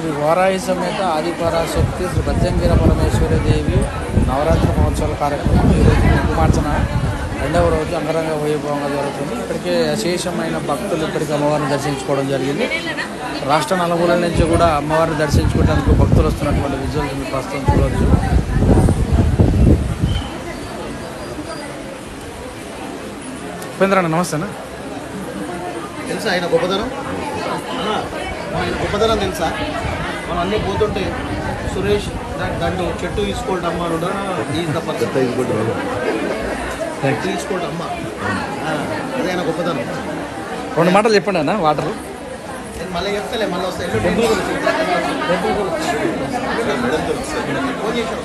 శ్రీ వారాహి సమేత ఆదిపరాశక్తి శ్రీ భద్రంగిర పరమేశ్వరి దేవి నవరాత్రి మహోత్సవాల కార్యక్రమం ఈరోజు కుంకుమార్చన రెండవ రోజు అంగరంగ వైభవంగా జరుగుతుంది. ఇప్పటికే అశేషమైన భక్తులు ఇప్పటికీ అమ్మవారిని దర్శించుకోవడం జరిగింది. రాష్ట్ర నలుమూలల నుంచి కూడా అమ్మవారిని దర్శించుకోవడానికి భక్తులు వస్తున్నటువంటి విజువల్స్ మీకు ప్రస్తుతం చూడవచ్చు. ఉపేంద్ర నమస్తేనా. తెలుసా ఆయన గొప్పతనం? ఆయన గొప్పతనం తెలుసా? మనం అన్నీ పోతుంటే సురేష్ దండు చెట్టు తీసుకోండి అమ్మ చెట్టు తీసుకోండి అమ్మ, అదే ఆయన గొప్పతనం. రెండు మాటలు చెప్పండి అన్న. వాటర్ నేను మళ్ళీ చెప్తలే, మళ్ళీ వస్తాయి. ఫోన్ చేసాడు.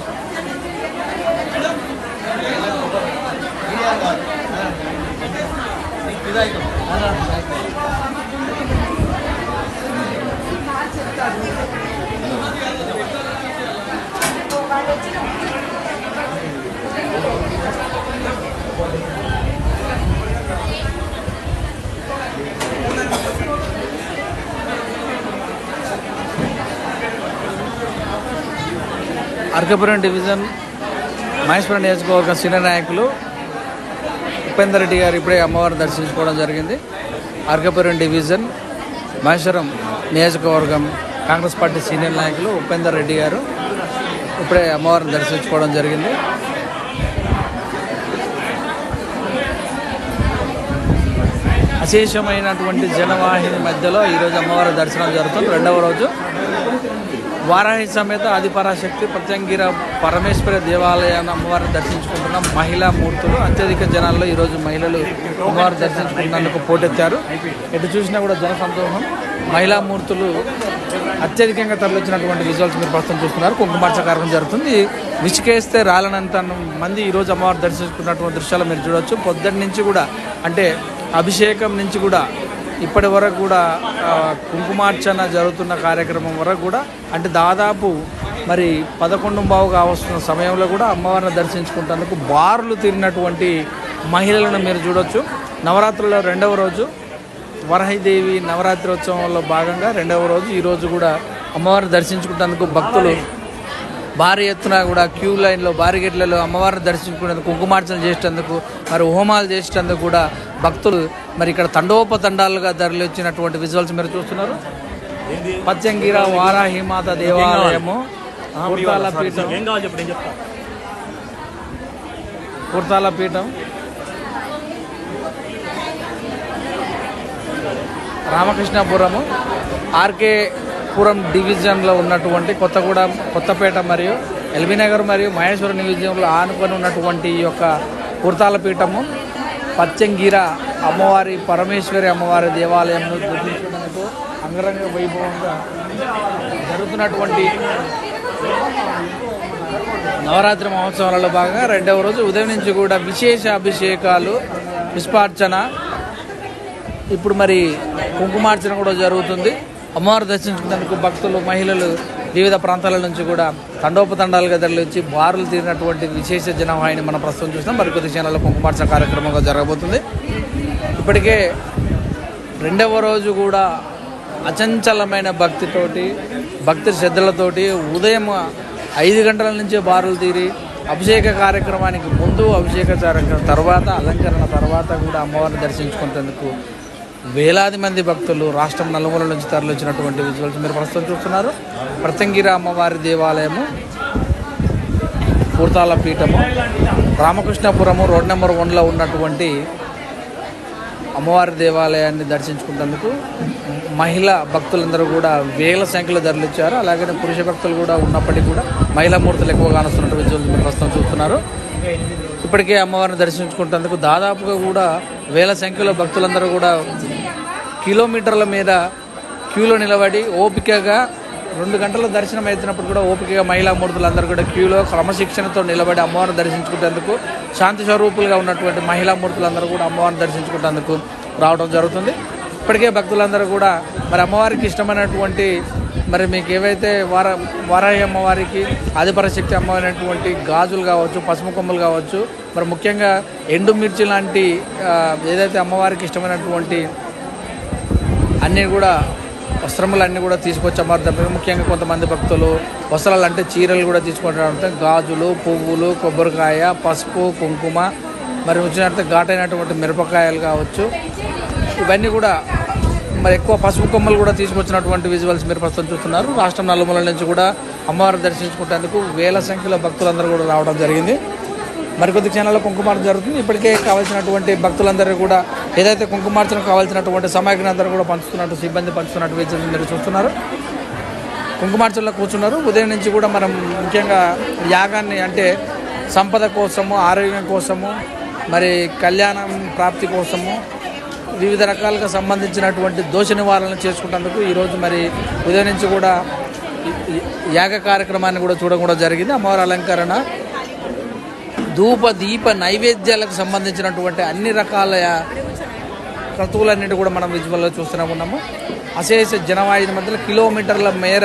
అర్కపురం డివిజన్ మహేశ్వరం నియోజకవర్గం సీనియర్ నాయకులు ఉపేందర్ రెడ్డి గారు ఇప్పుడే అమ్మవారిని దర్శించుకోవడం జరిగింది. అర్కపురం డివిజన్ మహేశ్వరం నియోజకవర్గం కాంగ్రెస్ పార్టీ సీనియర్ నాయకులు ఉపేందర్ రెడ్డి గారు ఇప్పుడే అమ్మవారిని దర్శించుకోవడం జరిగింది. అశేషమైనటువంటి జనవాహిని మధ్యలో ఈరోజు అమ్మవారి దర్శనం జరుగుతుంది. రెండవ రోజు వారాహి సమేత ఆదిపరాశక్తి ప్రత్యంగిర పరమేశ్వరి దేవాలయాన్ని అమ్మవారిని దర్శించుకుంటున్న మహిళా మూర్తులు అత్యధిక జనాల్లో ఈరోజు మహిళలు అమ్మవారిని దర్శించుకున్నందుకు పోటెత్తారు. ఎటు చూసినా కూడా జన సంతోషం. మహిళా మూర్తులు అత్యధికంగా తరలించినటువంటి విజువల్స్ మీరు ప్రస్తుతం చూస్తున్నారు. కుంకుమార్చన కార్యక్రమం జరుగుతుంది. విచికేస్తే రాలనంత మంది ఈరోజు అమ్మవారిని దర్శించుకున్నటువంటి దృశ్యాలు మీరు చూడవచ్చు. పొద్దున్న నుంచి కూడా అంటే అభిషేకం నుంచి కూడా ఇప్పటి వరకు కూడా కుంకుమార్చన జరుగుతున్న కార్యక్రమం వరకు కూడా అంటే దాదాపు మరి 11:15 వస్తున్న సమయంలో కూడా అమ్మవారిని దర్శించుకుంటేందుకు బారులు తీరినటువంటి మహిళలను మీరు చూడవచ్చు. నవరాత్రుల రెండవ రోజు వరాహిదేవి నవరాత్రోత్సవంలో భాగంగా రెండవ రోజు ఈరోజు కూడా అమ్మవారిని దర్శించుకుంటేందుకు భక్తులు భారీ ఎత్తున కూడా క్యూ లైన్లో బారిగేట్లలో అమ్మవారిని దర్శించుకునేందుకు కుంకుమార్చన చేసేందుకు మరి హోమాలు చేసేందుకు కూడా భక్తులు మరి ఇక్కడ తండోపతండాలుగా తరలిచ్చినటువంటి విజువల్స్ మీరు చూస్తున్నారు. పచ్చంగిర వారాహిమాత దేవాలయము కుర్తాల పీఠం రామకృష్ణాపురము ఆర్కే పురం డివిజన్లో ఉన్నటువంటి కొత్తపేట మరియు ఎల్బీనగర్ మరియు మహేశ్వరం డివిజన్లో ఆనుకొని ఉన్నటువంటి ఈ యొక్క కుర్తాల పీఠము పచ్చంగిర అమ్మవారి పరమేశ్వరి అమ్మవారి దేవాలయంను దర్శించడానికి అంగరంగ వైభవంగా జరుగుతున్నటువంటి నవరాత్రి మహోత్సవాలలో భాగంగా రెండవ రోజు ఉదయం నుంచి కూడా విశేష అభిషేకాలు పుష్పార్చన ఇప్పుడు మరి కుంకుమార్చన కూడా జరుగుతుంది. అమ్మవారు దర్శించుకునేందుకు భక్తులు మహిళలు వివిధ ప్రాంతాల నుంచి కూడా తండోపతండాలుగా తరలించి బారులు తీరినటువంటి విశేష జనవాహిని మనం ప్రస్తుతం చూసినాం. మరికొద్ది క్షణాల్లో కుంకుమార్చన కార్యక్రమంగా జరగబోతుంది. ఇప్పటికే రెండవ రోజు కూడా అచంచలమైన భక్తి శ్రద్ధలతోటి ఉదయం 5 గంటల నుంచే బారులు తీరి అభిషేక కార్యక్రమానికి ముందు అభిషేక కార్యక్రమం తర్వాత అలంకరణ తర్వాత కూడా అమ్మవారిని దర్శించుకునేందుకు వేలాది మంది భక్తులు రాష్ట్రం నలుమూల నుంచి తరలించినటువంటి విజువల్స్ మీరు ప్రస్తుతం చూస్తున్నారు. ప్రత్యంగిర అమ్మవారి దేవాలయము కుర్తాల పీఠము రామకృష్ణాపురము రోడ్ నెంబర్ 1లో ఉన్నటువంటి అమ్మవారి దేవాలయాన్ని దర్శించుకున్నందుకు మహిళా భక్తులందరూ కూడా వేల సంఖ్యలో తరలించారు. అలాగే పురుష భక్తులు కూడా ఉన్నప్పటికీ కూడా మహిళా మూర్తులు ఎక్కువగా వస్తున్నట్టు విజువల్స్ మీరు ప్రస్తుతం చూస్తున్నారు. ఇప్పటికే అమ్మవారిని దర్శించుకుంటేందుకు దాదాపుగా కూడా వేల సంఖ్యలో భక్తులందరూ కూడా కిలోమీటర్ల మీద క్యూలో నిలబడి ఓపికగా 2 గంటల దర్శనం అవుతున్నప్పుడు కూడా ఓపికగా మహిళా మూర్తులందరూ కూడా క్యూలో క్రమశిక్షణతో నిలబడి అమ్మవారిని దర్శించుకునేందుకు శాంతి స్వరూపులుగా ఉన్నటువంటి మహిళా మూర్తులందరూ కూడా అమ్మవారిని దర్శించుకునేందుకు రావడం జరుగుతుంది. ఇప్పటికే భక్తులందరూ కూడా మరి అమ్మవారికి ఇష్టమైనటువంటి మరి మీకు ఏవైతే వారాహి అమ్మవారికి ఆదిపరాశక్తి అమ్మవారైనటువంటి గాజులు కావచ్చు, పసుపు కొమ్మలు కావచ్చు, మరి ముఖ్యంగా ఎండుమిర్చి లాంటి ఏదైతే అమ్మవారికి ఇష్టమైనటువంటి అన్నీ కూడా వస్త్రములన్నీ కూడా తీసుకొచ్చి అమ్మవారి ముఖ్యంగా కొంతమంది భక్తులు వస్త్రాలు అంటే చీరలు కూడా తీసుకుంటారు. గాజులు, పువ్వులు, కొబ్బరికాయ, పసుపు, కుంకుమ, మరి వచ్చినట్టు ఘాటైనటువంటి మిరపకాయలు కావచ్చు, ఇవన్నీ కూడా మరి ఎక్కువ పసుపు కొమ్మలు కూడా తీసుకొచ్చినటువంటి విజువల్స్ మీరు ప్రస్తుతం చూస్తున్నారు. రాష్ట్రం నలుమూలల నుంచి కూడా అమ్మవారిని దర్శించుకునేందుకు వేల సంఖ్యలో భక్తులందరూ కూడా రావడం జరిగింది. మరికొద్ది క్షణాల్లో కుంకుమార్చన జరుగుతుంది. ఇప్పటికే కావాల్సినటువంటి భక్తులందరూ కూడా ఏదైతే కుంకుమార్చన కావాల్సినటువంటి సామాగ్రిని అందరూ కూడా పంచుతున్నట్టు సిబ్బంది పంచుతున్నట్టు విజువల్స్ మీరు చూస్తున్నారు. కుంకుమార్చనలో కూర్చున్నారు. ఉదయం నుంచి కూడా మనం ముఖ్యంగా యాగాన్ని అంటే సంపద కోసము, ఆరోగ్యం కోసము, మరి కళ్యాణం ప్రాప్తి కోసము వివిధ రకాలుగా సంబంధించినటువంటి దోష నివారణ చేసుకుంటేందుకు ఈరోజు మరి ఉదయం నుంచి కూడా యాగ కార్యక్రమాన్ని కూడా చూడడం కూడా జరిగింది. అమ్మవారి అలంకరణ, ధూప దీప నైవేద్యాలకు సంబంధించినటువంటి అన్ని రకాల క్రతువులన్నిటి కూడా మనం విజువల్లో చూస్తూనే ఉన్నాము. అశేష జనవాహిని మధ్యలో కిలోమీటర్ల మేర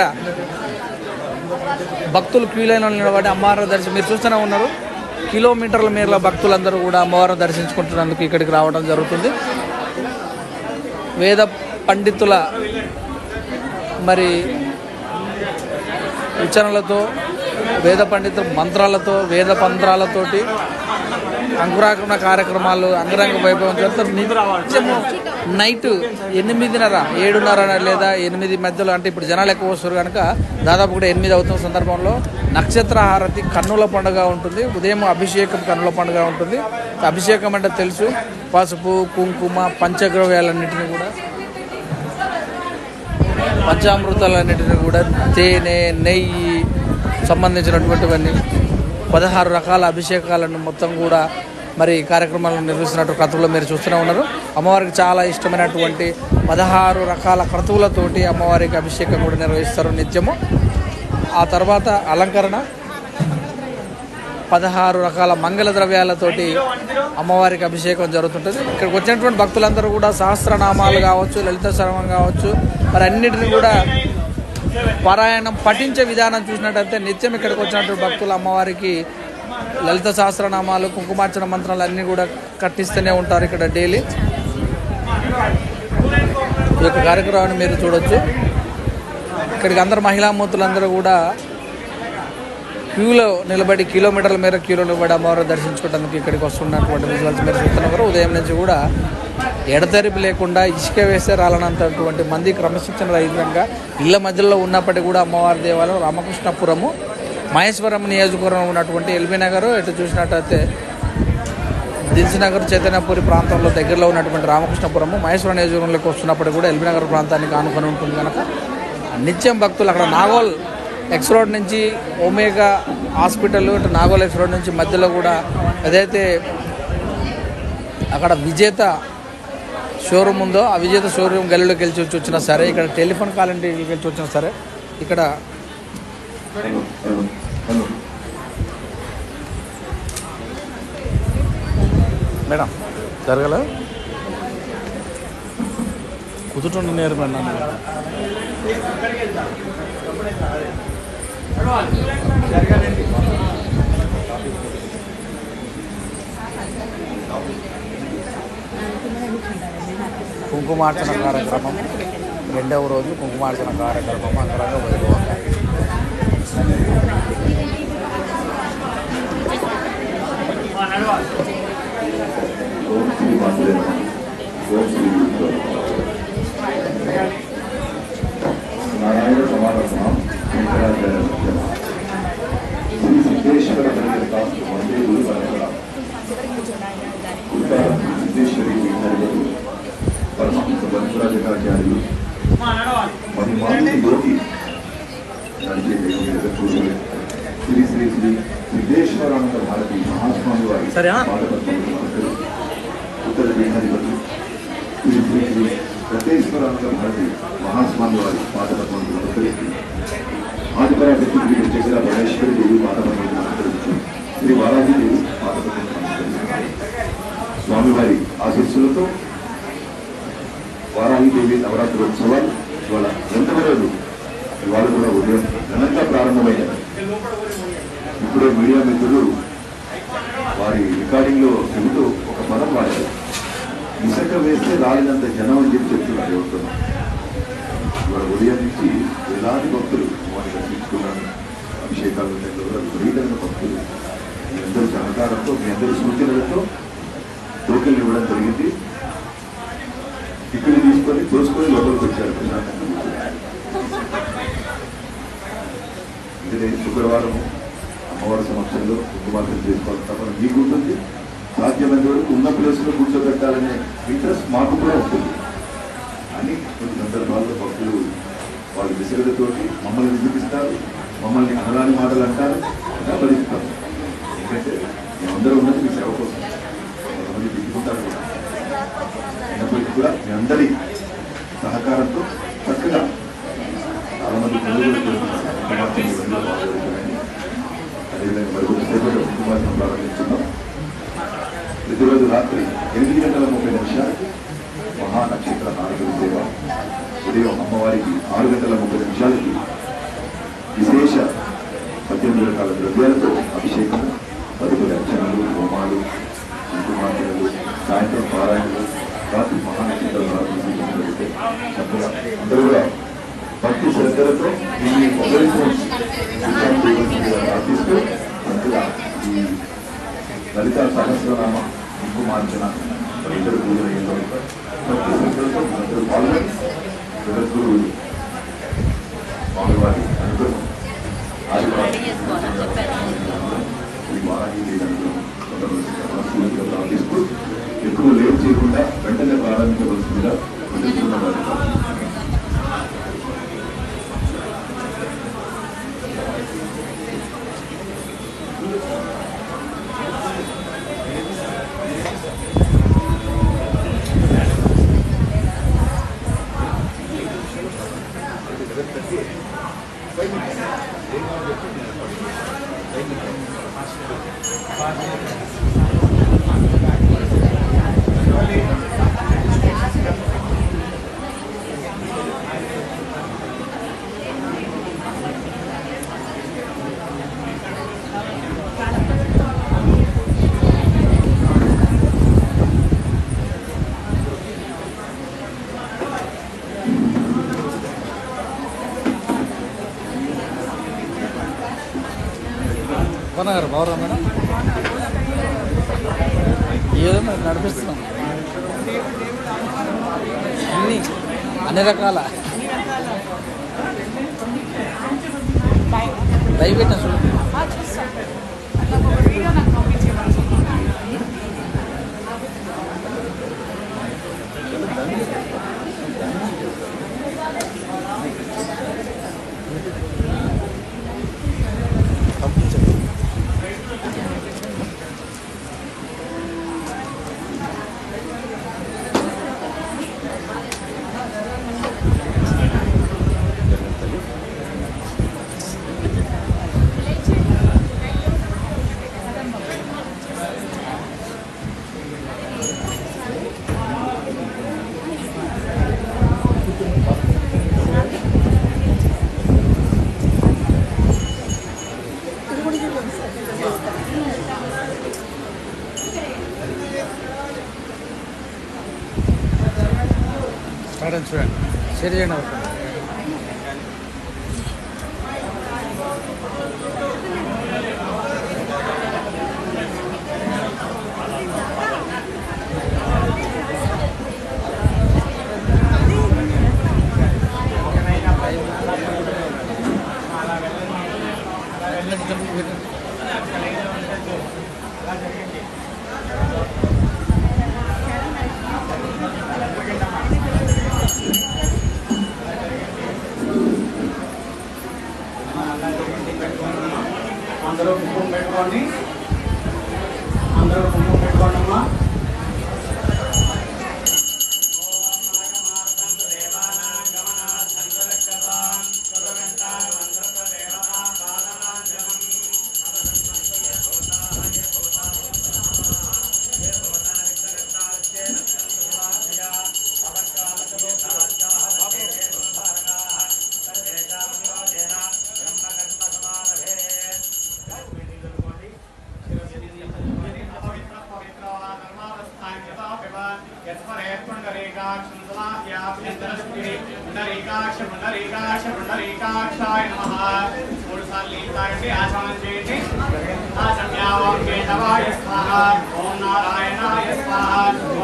భక్తులు క్యూ లైన్లో నిలబడి అమ్మవారిని దర్శనం మీరు చూస్తూనే ఉన్నారు. కిలోమీటర్ల మేరల భక్తులందరూ కూడా అమ్మవారిని దర్శించుకుంటున్నందుకు ఇక్కడికి రావడం జరుగుతుంది. వేద పండితుల మరి ఉచ్చారణలతో, వేద పండితుల మంత్రాలతో, వేద పంత్రాలతోటి అంకురార్పణ కార్యక్రమాలు అంగరంగ వైభవం చేస్తారు. నిత్యము నైట్ 8:30, 7:30 లేదా 8 మధ్యలో, అంటే ఇప్పుడు జనాలు ఎక్కువ వస్తారు కనుక దాదాపు కూడా 8 అవుతున్న సందర్భంలో నక్షత్ర హారతి కన్నుల పండుగ ఉంటుంది. ఉదయం అభిషేకం కన్నుల పండుగ ఉంటుంది. అభిషేకం అంటే తెలుసు, పసుపు, కుంకుమ, పంచద్రవ్యాలన్నింటినీ కూడా, పంచామృతాలన్నింటినీ కూడా, తేనె, నెయ్యి సంబంధించినటువంటివన్నీ 16 రకాల అభిషేకాలను మొత్తం కూడా మరి కార్యక్రమాలను నిర్వహిస్తున్నట్టు క్రతువులు మీరు చూస్తూనే ఉన్నారు. అమ్మవారికి చాలా ఇష్టమైనటువంటి 16 రకాల క్రతువులతోటి అమ్మవారికి అభిషేకం కూడా నిర్వహిస్తారు నిత్యము. ఆ తర్వాత అలంకరణ 16 రకాల మంగళ ద్రవ్యాలతోటి అమ్మవారికి అభిషేకం జరుగుతుంటుంది. ఇక్కడికి వచ్చినటువంటి భక్తులందరూ కూడా సహస్రనామాలు కావచ్చు, లలిత సర్వం కావచ్చు, మరి అన్నిటిని కూడా పారాయణం పఠించే విధానం చూసినట్టయితే నిత్యం ఇక్కడికి వచ్చినటువంటి భక్తులు అమ్మవారికి లలిత సహస్రనామాలు, కుంకుమార్చన మంత్రాలు అన్నీ కూడా కట్టిస్తూనే ఉంటారు ఇక్కడ డైలీ. ఈ యొక్క కార్యక్రమాన్ని మీరు చూడొచ్చు. ఇక్కడికి అందరు మహిళామూర్తులందరూ కూడా క్యూలో నిలబడి కిలోమీటర్ల మేర క్యూలో నిలబడి అమ్మవారిని దర్శించుకోవడానికి ఇక్కడికి వస్తున్నటువంటి విజువల్స్ మీరు చూస్తున్నారు. ఉదయం నుంచి కూడా ఎడతెరిపి లేకుండా ఇసుక వేస్తే రాలనంతటువంటి మంది క్రమశిక్షణ రహితంగా ఇళ్ల మధ్యలో ఉన్నప్పటికీ కూడా అమ్మవారి దేవాలయం రామకృష్ణపురము, మహేశ్వరం నియోజకవర్గంలో ఉన్నటువంటి ఎల్బీ నగర్, ఎటు చూసినట్టయితే దిల్సునగర్, చైతన్యపురి ప్రాంతంలో దగ్గరలో ఉన్నటువంటి రామకృష్ణపురము, మహేశ్వరం నియోజకవర్గంలోకి వస్తున్నప్పటికీ కూడా ఎల్బీ నగర్ ప్రాంతానికి ఆనుకొని ఉంటుంది కనుక నిత్యం భక్తులు అక్కడ నాగోల్ ఎక్స్ రోడ్ నుంచి ఒమేగా హాస్పిటల్, ఇటు నాగోల్ ఎక్స్ రోడ్ నుంచి మధ్యలో కూడా ఏదైతే అక్కడ విజేత షోరూమ్ ఉందో ఆ విజేత షోరూమ్ గల్లీలోకి వెళ్ళి వచ్చినా సరే, ఇక్కడ టెలిఫోన్ కాలనీకి వెళ్ళి వచ్చినా సరే, ఇక్కడ మేడం జరగల కుదుటండి నేరు మేడం కుంకుమార్చన కార్యక్రమం 2వ రోజు కుంకుమార్చన కార్యక్రమం అంగరంగ వైభవంగా సిద్ధేశ్వరానంద భారతి మహాస్వామి వారి ఉత్తర బీహాధిపతి శ్రీ శ్రీ శ్రీ సత్యేశ్వరానంద భారతి మహాస్వామి వారి పాదపద్మను అనుసరించి ఆదిపరాశక్తికి దగ్గర భువనేశ్వరి దేవి పాదపద్మను అనుసరించి శ్రీ బాలాజీదేవి పాదపద్మను అనుసరించి స్వామివారి ఆశీస్సులతో వారాహిదేవి నవరాత్రోత్సవాలు ఇవాళ 2వ రోజు ఇవాళ కూడా ఉదయం ఘనంగా ప్రారంభమైనది. ఇప్పుడే మీడియా మిత్రులు వారి రికార్డింగ్లో చెబుతూ ఒక పదం వాడారు, ఇసుక వేస్తే రాలినంత జనం అని చెప్పి చెప్తున్నారు. ఎవరుతున్నారు ఇవాళ ఉదయం నుంచి వేలాది భక్తులు అమ్మవారిని దర్శించుకున్నాను. అభిషేకాలు విపరీతమైన భక్తులు మీ అందరి సహకారంతో, మీ అందరి సూచనలతో టోకెన్లు ఇవ్వడం జరిగింది. టికెట్ తీసుకొని తోసుకొని లోపలికి వచ్చారు ప్రశాంతంగా. ఇదే శుక్రవారం అమ్మవారి సమక్షంలో కుంకుమార్చన చేసుకోవాలి తప్ప మీకు ఉంటుంది. సాధ్యమైన వరకు ఉన్న ప్లేస్లో కూర్చోబెట్టాలనే ఇంట్రెస్ట్ మాకు కూడా ఉంటుంది. అని కొన్ని సందర్భాల్లో భక్తులు వాళ్ళ విసుగులతోటి మమ్మల్ని విసిగిస్తారు, మమ్మల్ని అనరాని మాటలు అంటారు, భరిస్తారు. ఎందుకంటే మేమందరూ ఉన్నది మీ సేవ కోసం. కొంతమంది దిగుతుంటారు కూడా. అయినప్పటికీ కూడా మీ అందరి సహకారంతో చక్కగా చాలామంది పనులు చేస్తున్నారు. అదేవిధంగా మరి కొద్దిసేపటి కుంకుమార్చన ప్రారంభించున్నాం. ప్రతిరోజు రాత్రి 8:30 మహానక్షత్ర నారదుల సేవ, ఉదయం అమ్మవారికి 6:30 విశేష 18 రకాల ద్రవ్యాలతో అభిషేకం, తదుపరి అర్చనలు, హోమాలు, కుంకుమార్చనలు, సాయంత్రం పారాయణలు, రాత్రి మహానక్షత్ర జరిగితే చక్కగా అందరూ కూడా భక్తి శ్రద్ధలతో దీన్ని ప్రార్థిస్తూ చక్కగా ఈ లలిత సహస్రనామ కుంకుమార్చన ఇద్దరు పూజలు అయ్యేందుకు భక్తి శ్రద్ధలతో అందరూ పాల్గొని జగద్గురు స్వామివారి అనుగ్రహం ఈ వారాహి ప్రార్థిస్తూ ఎక్కువ లేట్ చేయకుండా వెంటనే ప్రారంభించవలసిందిగా గారు బాగురా మేడం, ఏదో మరి నడిపిస్తున్నాం అన్ని రకాల లైవ్ పెట్టిన చూడండి. చూడండి, షేర్ చేయండి. పుండరీకాక్షాయ నమః. 3 సార్లు లీతాయండి, ఆచమనం చేయండి. ఆచమ్యావం కేశవాయ స్వాహ, ఓం నారాయణాయ స్వాహ,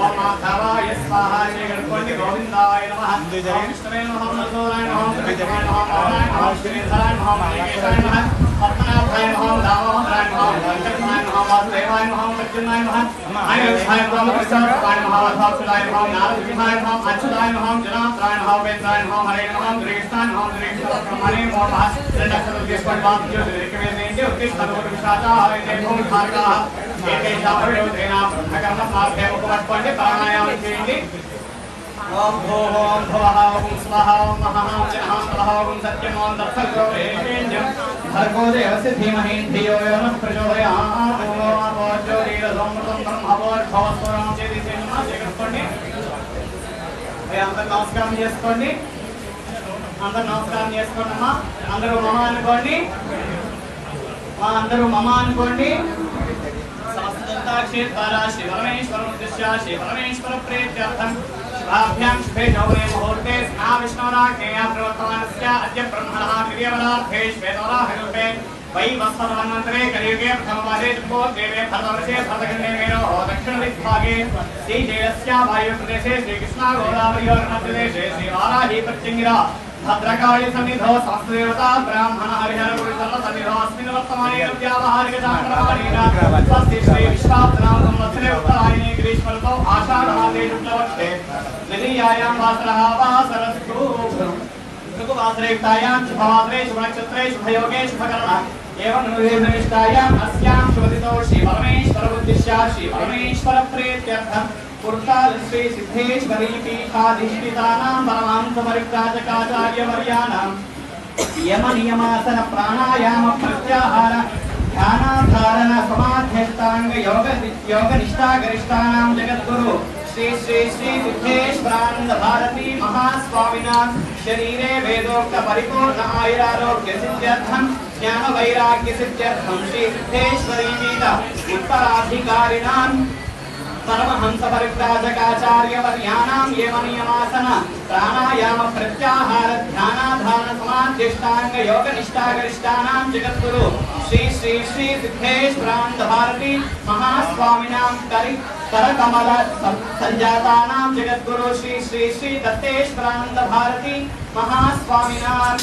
ఓం మాధవాయ స్వాహ. చేయగలుగుకోండి. గోవిందాయ నమః. ఓం విష్ణువే నమః, మధురాయ నమః, త్రివిక్రమాయ నమః, మోహనాయ నమః, శ్రీధరాయ నమః, మణికేశాయ నమః, పద్మనాభాయ నమః, దామోదరాయ నమః, వెంకటనాయ నమః, వాసుదేవాయ నమః, మృత్యుంజయాయ నమః, అనిరుద్ధాయ నమః, కృష్ణాయ నమః, వధాసురాయ నమః, నారసింహాయ నమః, అచ్యుతాయ నమః, జనార్దనాయ నమః, వేంద్రాయ నమః, హరే నమః, శ్రీకృష్ణాయ నమః, శ్రీకృష్ణబ్రహ్మణే నమః. 2 అక్షరాలు తీసుకోండి. బాబు జ్యోతిర్విక్రమేంద్ర ఉత్తిష్టమూర్తి విశాచాహాయ భూమిభాగాః ఏకైషాపరియోధేనా బ్రహ్మకర్మ మార్గే ముఖపట్టుకోండి. ప్రాణాయామం చేయండి. ఓం భూః ఓం భువః ఓం స్వః ఓం మహః ఓం జనః స్వః ఓం సత్యం ఓం దత్తర్గో రేణ్యం భర్గో దేవస్య ధీమహి ధియో యో నః ప్రచోదయాత్. ఓం జ్యోతిరసమృతం బ్రహ్మవోద్భవస్వరం చేసి నమస్కరించుకోండి. అందరూ నమస్కారం చేసుకోండి. అందరూ నమస్కారం చేసుకోండి అమ్మా. అందరూ మమ అనుకోండి. అందరూ మమ అనుకోండి. సమస్తదంతాక్షి ద్వారా శ్రీ పరమేశ్వరం ఉద్దేశ్య శ్రీ పరమేశ్వర ప్రీత్యర్థం శుభాభ్యాం శుభే నవనే ముహూర్తే స్నా విష్ణోరాజ్ఞేయ ప్రవర్తమానస్య అద్య బ్రహ్మణः క్రియవలార్థే శ్వేతవరాహకల్పే వైవస్వతమన్వంతరే కలియుగే ప్రథమపాదే జంబోద్వేవే భరతవర్షే భరతఖण्डे मेरोः दक्षिणदिग्भागे श्रीशैलस्य वायुप्रदेशे श्रीकृष्णागोदावरीयोर्मध्यदेशे श्रीवाराही प्रत्यङ्गिरा भद्रकाली सन्निधौ संस्कृतदेवता ब्राह्मण हरिहर गुरुसर्व सन्निधौ अस्मिन् वर्तमाने व्यावहारिकजागरमाणेन स्वस्ति श्री विश्वावतनाम संवत्सरे उत्तरायणे ग्रीष्मऋतौ आषाढमासे शुक्लपक्षे नदीयायां वासरः वासरस्तु ऋतुवासरेयुक्तायां शुभवासरे शुभनक्षत्रे शुभयोगे शुभकरणः एवं निर्निष्ठायाम् अस्यां शुभतिथौ श्री परमेश्वरमुद्दिश्य श्री परमेश्वर प्रीत्यर्थं पुरुषाल श्री सिद्धेश्वरी पीठाधिष्ठितानां परमांस परिव्राजकाचार्यवर्याणां यम नियमासन प्राणायाम प्रत्याहार ध्यानाधारण समाध्यष्टांग योग निष्ठा गरिष्ठानां जगद्गुरु श्री श्री श्री सिद्धेश्वरानंद भारती महास्वामिनां शरीरे वेदोक्त परिपूर्ण आयुरारोग्य सिद्ध्यर्थं ज्ञान वैराग्य सिद्ध्यर्थं श्री सिद्धेश्वरी पीठ उत्तराधिकारिणां परमहंस परिव्राजकाचार्यवर्याणां एव नियमासन प्राणायाम प्रत्याहार ध्यानाधारण समाधिष्टांग योग निष्ठा गरिष्ठानां जगद्गुरु श्री श्री श्री सिद्धेश्वरानंद भारती महास्वामिनां करकमल संजातानां जगद्गुरु श्री श्री श्री दत्तेश्वरानंद भारती महास्वामिनां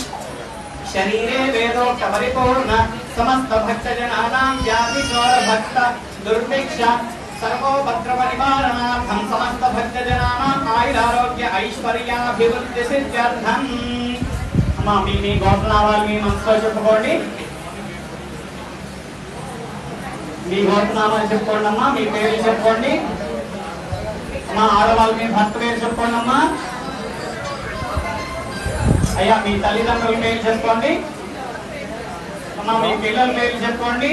शरीरे वेदोक्त परिपूर्ण समस्त भक्तजनानां व्याधिचोर भक्त दुर्भिक्ष सर्वोपद्रवनिवारणार्थं समस्त भक्तजनानां आयुरारोग्य ऐश्वर्याभिवृद्धि सिद्ध्यर्थं అమ్మా మీ గోత్రనామాలు మీ మనసులో చెప్పుకోండి. మీ గోత్రనామాలు చెప్పుకోండి అమ్మా. మీ పేర్లు చెప్పుకోండి అమ్మా. ఆడవాళ్ళు మీ భర్త పేరు చెప్పుకోండి అమ్మా. అయ్యా మీ తల్లిదండ్రుల పేరు చెప్పుకోండి అమ్మా. మీ పిల్లల పేరు చెప్పుకోండి.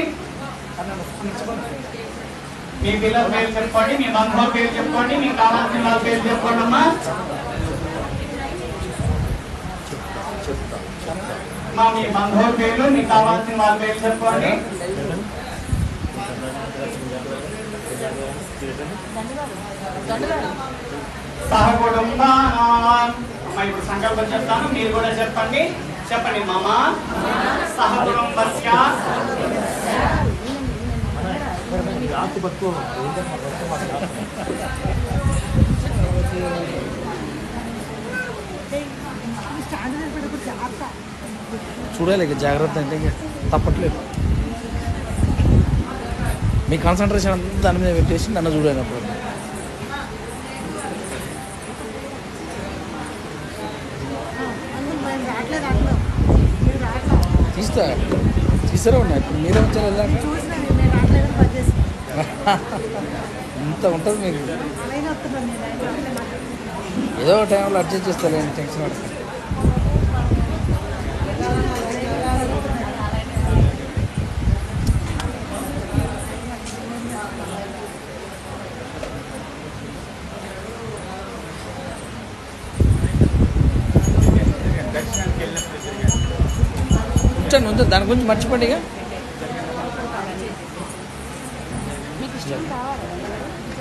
మీ పిల్లల పేరు చెప్పుకోండి. మీ బంధువుల పేరు చెప్పుకోండి. మీకు కావాల్సిన వాళ్ళ పేరు చెప్పుకోండి అమ్మా. మీ బంధువుల పేర్లు మీకు కావాల్సిన వాళ్ళ పేరు చెప్పుకోండి. సహకుటుంబానాం అమ్మ ఇప్పుడు సంకల్పం చెప్తాను, మీరు కూడా చెప్పండి. చెప్పండి. మమ సహకుటుంబస్య చూడాలి జాగ్రత్త అంటే తప్పట్లేదు. మీ కాన్సన్ట్రేషన్ అంతా దాని మీద పెట్టేసి నన్ను చూడలేనప్పుడు తీస్తారా ఉన్నా. ఇప్పుడు మీరే వచ్చారు కదా, ఇంత ఉంటుంది మీకు. ఏదో టైంలో అడ్జస్ట్ చేస్తారు, టెన్షన్ పడతారు. ఉంచండి దాని గురించి మర్చిపోండి. ఇక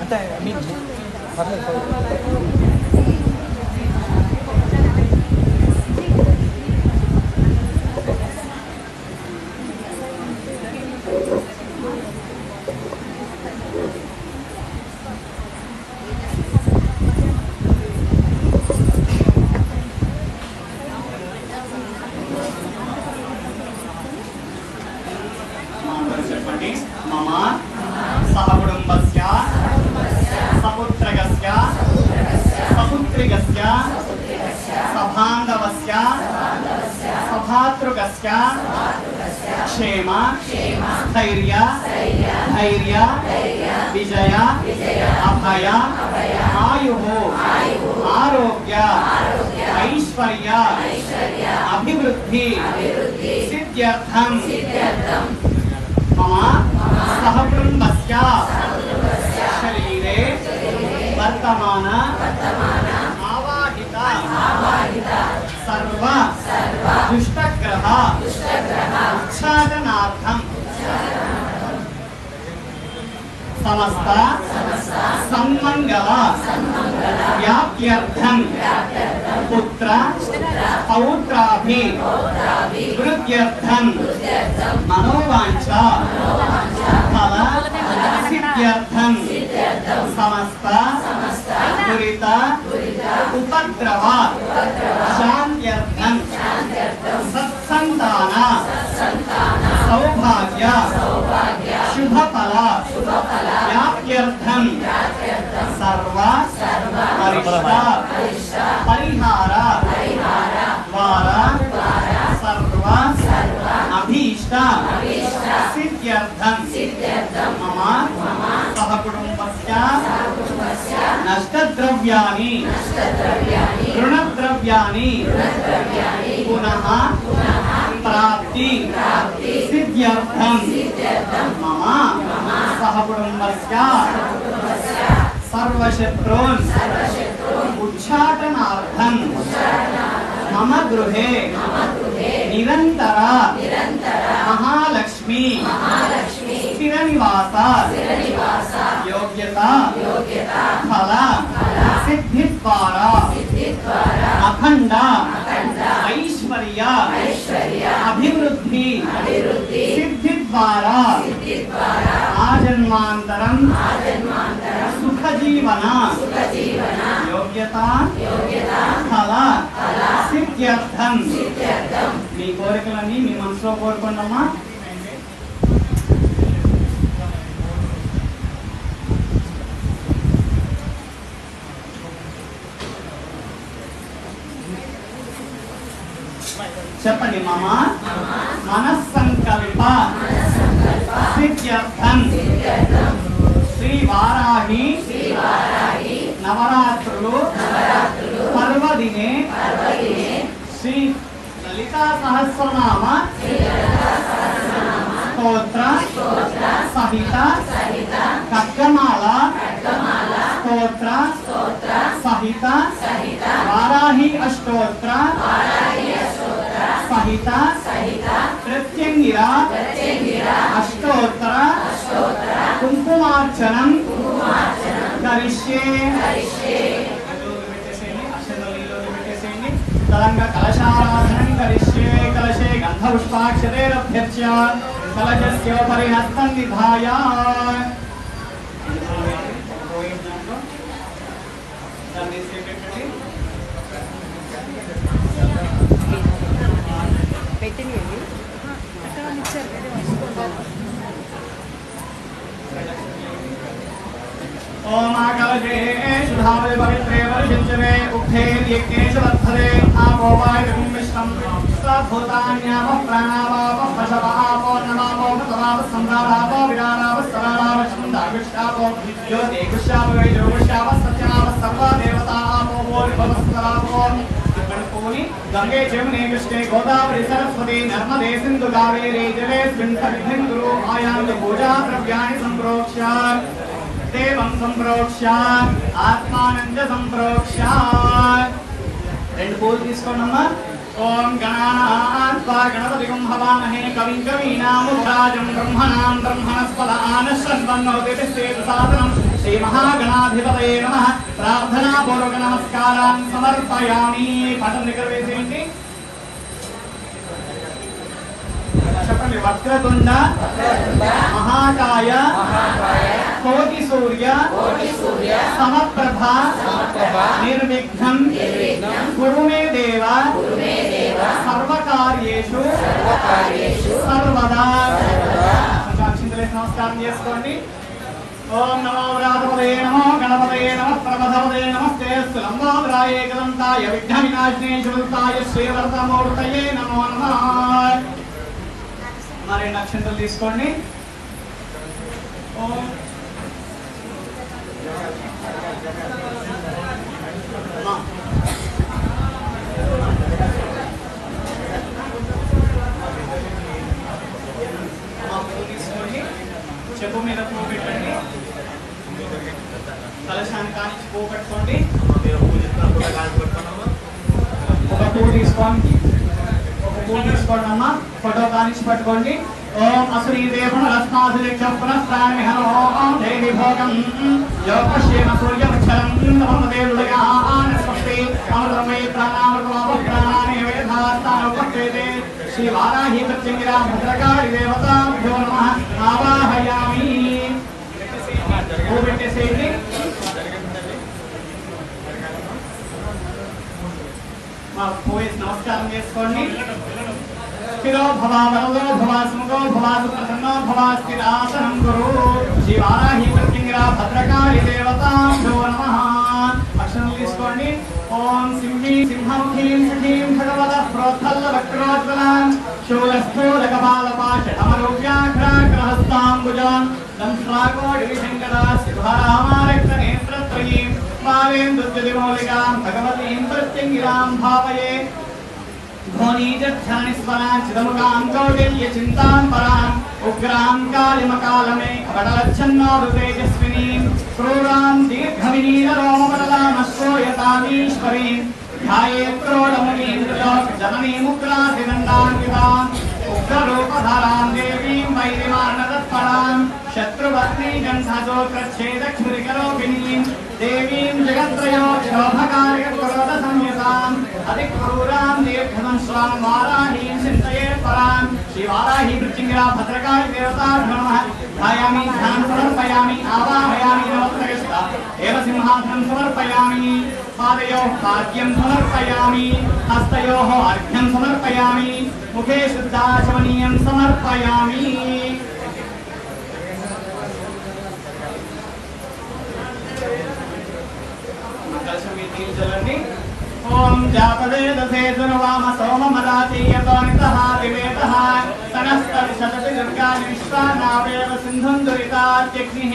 అంటే మీకు చెప్పండి. మమ సహకుటుంబస్య సపుత్రకస్య సపుత్రికస్య సబాంధవస్య సభాతృకస్య క్షేమ స్థైర్య ధైర్య విజయ అభయ ఆయుః ఆరోగ్య ఐశ్వర్య అభివృద్ధి సిద్ధ్యర్థం మమ సహకుటుంబస్య శరీరే వర్తమాన ఆవాహిత సర్వ దుష్టగ్రహ ఉచ్ఛాదనార్థం సమస్త సన్మంగళ వ్యాప్త్యర్థం పుత్ర పౌత్రాభి వృద్ధ్యర్థం మనోవాంఛ ఫల సిద్ధ్యర్థం సమస్త దురిత ఉపద్రవ శాంత్యర్థం సత్సంతాన సౌభాగ్య శుభఫల వ్యాప్త్యర్థం సర్వ అరిష్ట పరిహార ద్వార సర్వ అభీష్ట సిద్ధ్యర్థం మమ సహకుటుంబస్య నష్టద్రవ్యాని రుణద్రవ్యాని పునః ప్రాప్తి సిద్ధ్యర్థం మమ సహకుటుంబస్య సర్వశత్రూన్ ఉచ్ఛాటనార్థం మమ గృహే నిరంతర మహాలక్ష్మి స్థిర నివాస యోగ్యత ఫల సిద్ధి ద్వారా అఖండ ఐశ్వర్య అభివృద్ధి సిద్ధి ద్వారా ఆజన్మాంతరం సుఖ జీవన యోగ్యత ఫల సిద్ధ్యర్థం మీ కోరికలన్నీ మీ మనసులో కోరుకోండమ్మా. చెప్పండి. మమ మనస్సంకల్ప సిద్ధ్యర్థం శ్రీ వారాహి నవరాత్రులు పర్వదినే శ్రీ లలితా సహస్రనామ స్తోత్ర సహిత ఖడ్గమాల స్తోత్ర సహిత వారాహి అష్టోత్ర సహిత ప్రత్యంగిర అష్టోత్తర కుంకుమార్చనం కరిష్యే. తరంగ కలశారాధనం కరిష్యే. కలశే గంధపుష్పాక్షతేరభ్యర్చ్య కలశస్యోపరి హస్తం నిధాయ. ओम आकलजे सुधावले पवित्रे वर्षिंचवे उक्थे यज्ञेश वर्धते आपो वायुं विश्वं स्वभूतान्याव प्राणावाव पशवावो नमावो तवाव संधारावो विराराव सराराव छन्दाविष्टावो ज्योतिगुष्याव वैजोगुष्याव सत्याव सर्व देवतावो भवस्वरावो गणपोनि गंगे जमुने कृष्णे गोदावरी सरस्वती नर्मदे सिंधु कावेरी जलेऽस्मिन् सन्निधिं आयां पूजा द्रव्याणि सम्प्रोक्ष्य देवं संप्रोक्ष्य आत्मानंद संप्रोक्ष्य. రెండు పూలు తీసుకోండమ్మా. ఓం గణానాత్వా గణపతిం హవామహే కవిం కవీనాముపరాజం బ్రహ్మణాం బ్రహ్మణస్పద ఆనశ్వన్వన్నోతిష్టేతు సాధనం శ్రీ మహాగణాధిపతయే నమః ప్రార్థనా పూర్వక నమస్కారాన్ని సమర్పయామి. పటం దగ్గర వేసేయండి. చెప్పండి. వక్రతుండ మహాకాయ కోటి సూర్య సమప్రభ నిర్విఘ్నం కురు మే దేవ సర్వకార్యేషు సర్వదా. నమస్కారం చేసుకోండి. ఓం నమో వ్రాతపదే నమో గణపతయే నమః ప్రమథపదే నమస్తేస్తు లంబోదరాయ ఏకదంతాయ విఘ్న వినాశినే శుభాయ శ్రీవర్ధమూర్తయే నమో నమః. మరి నక్షత్రాలు తీసుకోండి. ఓం చెప్పు మీద పువ్వు పెట్టండి. కలశాన్ని కానిచ్చి పువ్వు పెట్టుకోండి. ఒక పువ్వు తీసుకోండి. ఒక పువ్వు తీసుకోండి అమ్మా. ఫోటో కానిచ్చి పట్టుకోండి. ఓం అసురీ దేవన రస్మాసులిక్ష పునఃప్రాణి హరోం దేవి భోగం యోగక్షేమ సూర్యముచ్చరం నమదేవులగాన స్వస్తి అమృతమై ప్రాణామృతమాప ప్రాణాని వేదాస్తానోపక్రేతే శ్రీ వారాహి ప్రత్యంగిరా భద్రకాళి దేవతాభ్యో నమః ఆవాహయామి. పువ్వు పెట్టేసేయండి. మా పోయేసి నమస్కారం చేసుకోండి. స్థిరో భవ వరదో భవ సుముఖో భవ సుప్రసన్నో భవ స్థిరాసనం గురు శ్రీ వారాహి ప్రత్యంగిరా భద్రకాళి దేవతాభ్యో నమః. అక్షరం తీసుకోండి. ఓం సింహీ సింహముఖీం సఖీం భగవత ప్రోత్థల్ల వక్రోజ్వలాం శూలస్థూలకపాలపాశమరూప్యాఘ్రాగ్రహస్తాంబుజాం దంశ్రాకోడివిశంకరా శివరామారక్తనేత్రత్రయీం మావేందుద్యుతిమౌలికాం భగవతీం ప్రత్యంగిరాం భావయే ధ్వనీజధ్యానిస్వరాం చిదముఖాం కౌటిల్య చింతాం పరాం ఉగ్రాం కాళిమకాలమే కపటలచ్ఛన్నోరు తేజస్వినీం క్రూరాం దీర్ఘవినీలరోమపటలాం అశ్రోయతామీశ్వరీం ధ్యాయేత్రోడమునీంద్రలోక జననీముగ్రాసిదండాన్వితాం ఉగ్రరూపధరాం దేవీం వైరిమానతత్పరాం శత్రువర్ణీజంసోత్రచ్ఛేదక్షురికరోపిణీం దేవీం జగత్రయో శోభకార్యక్రోధసంయుతాం అతిక్రూరాం దీర్ఘదంశ్రాం వారాహీం చింతయే పరాం శ్రీ వారాహి ప్రత్యంగిరా భద్రకాళి దేవతాభ్యో నమః. ధ్యాయామి ధ్యానం సమర్పయామి ఆవాహయామి నమస్కరిష్ట ఏవ సింహాసనం సమర్పయామి. పాదయోః పాద్యం సమర్పయామి. హస్తయోః అర్ఘ్యం సమర్పయామి. ముఖే శుద్ధాచమనీయం సమర్పయామి. ఓం జాపదే దశే దుర్వామ సోమమదాతీయతోనితః వివేతః తనస్తర్షతతి దుర్గాని విశ్వానావేవ సింధుం దురితాత్యగ్నిః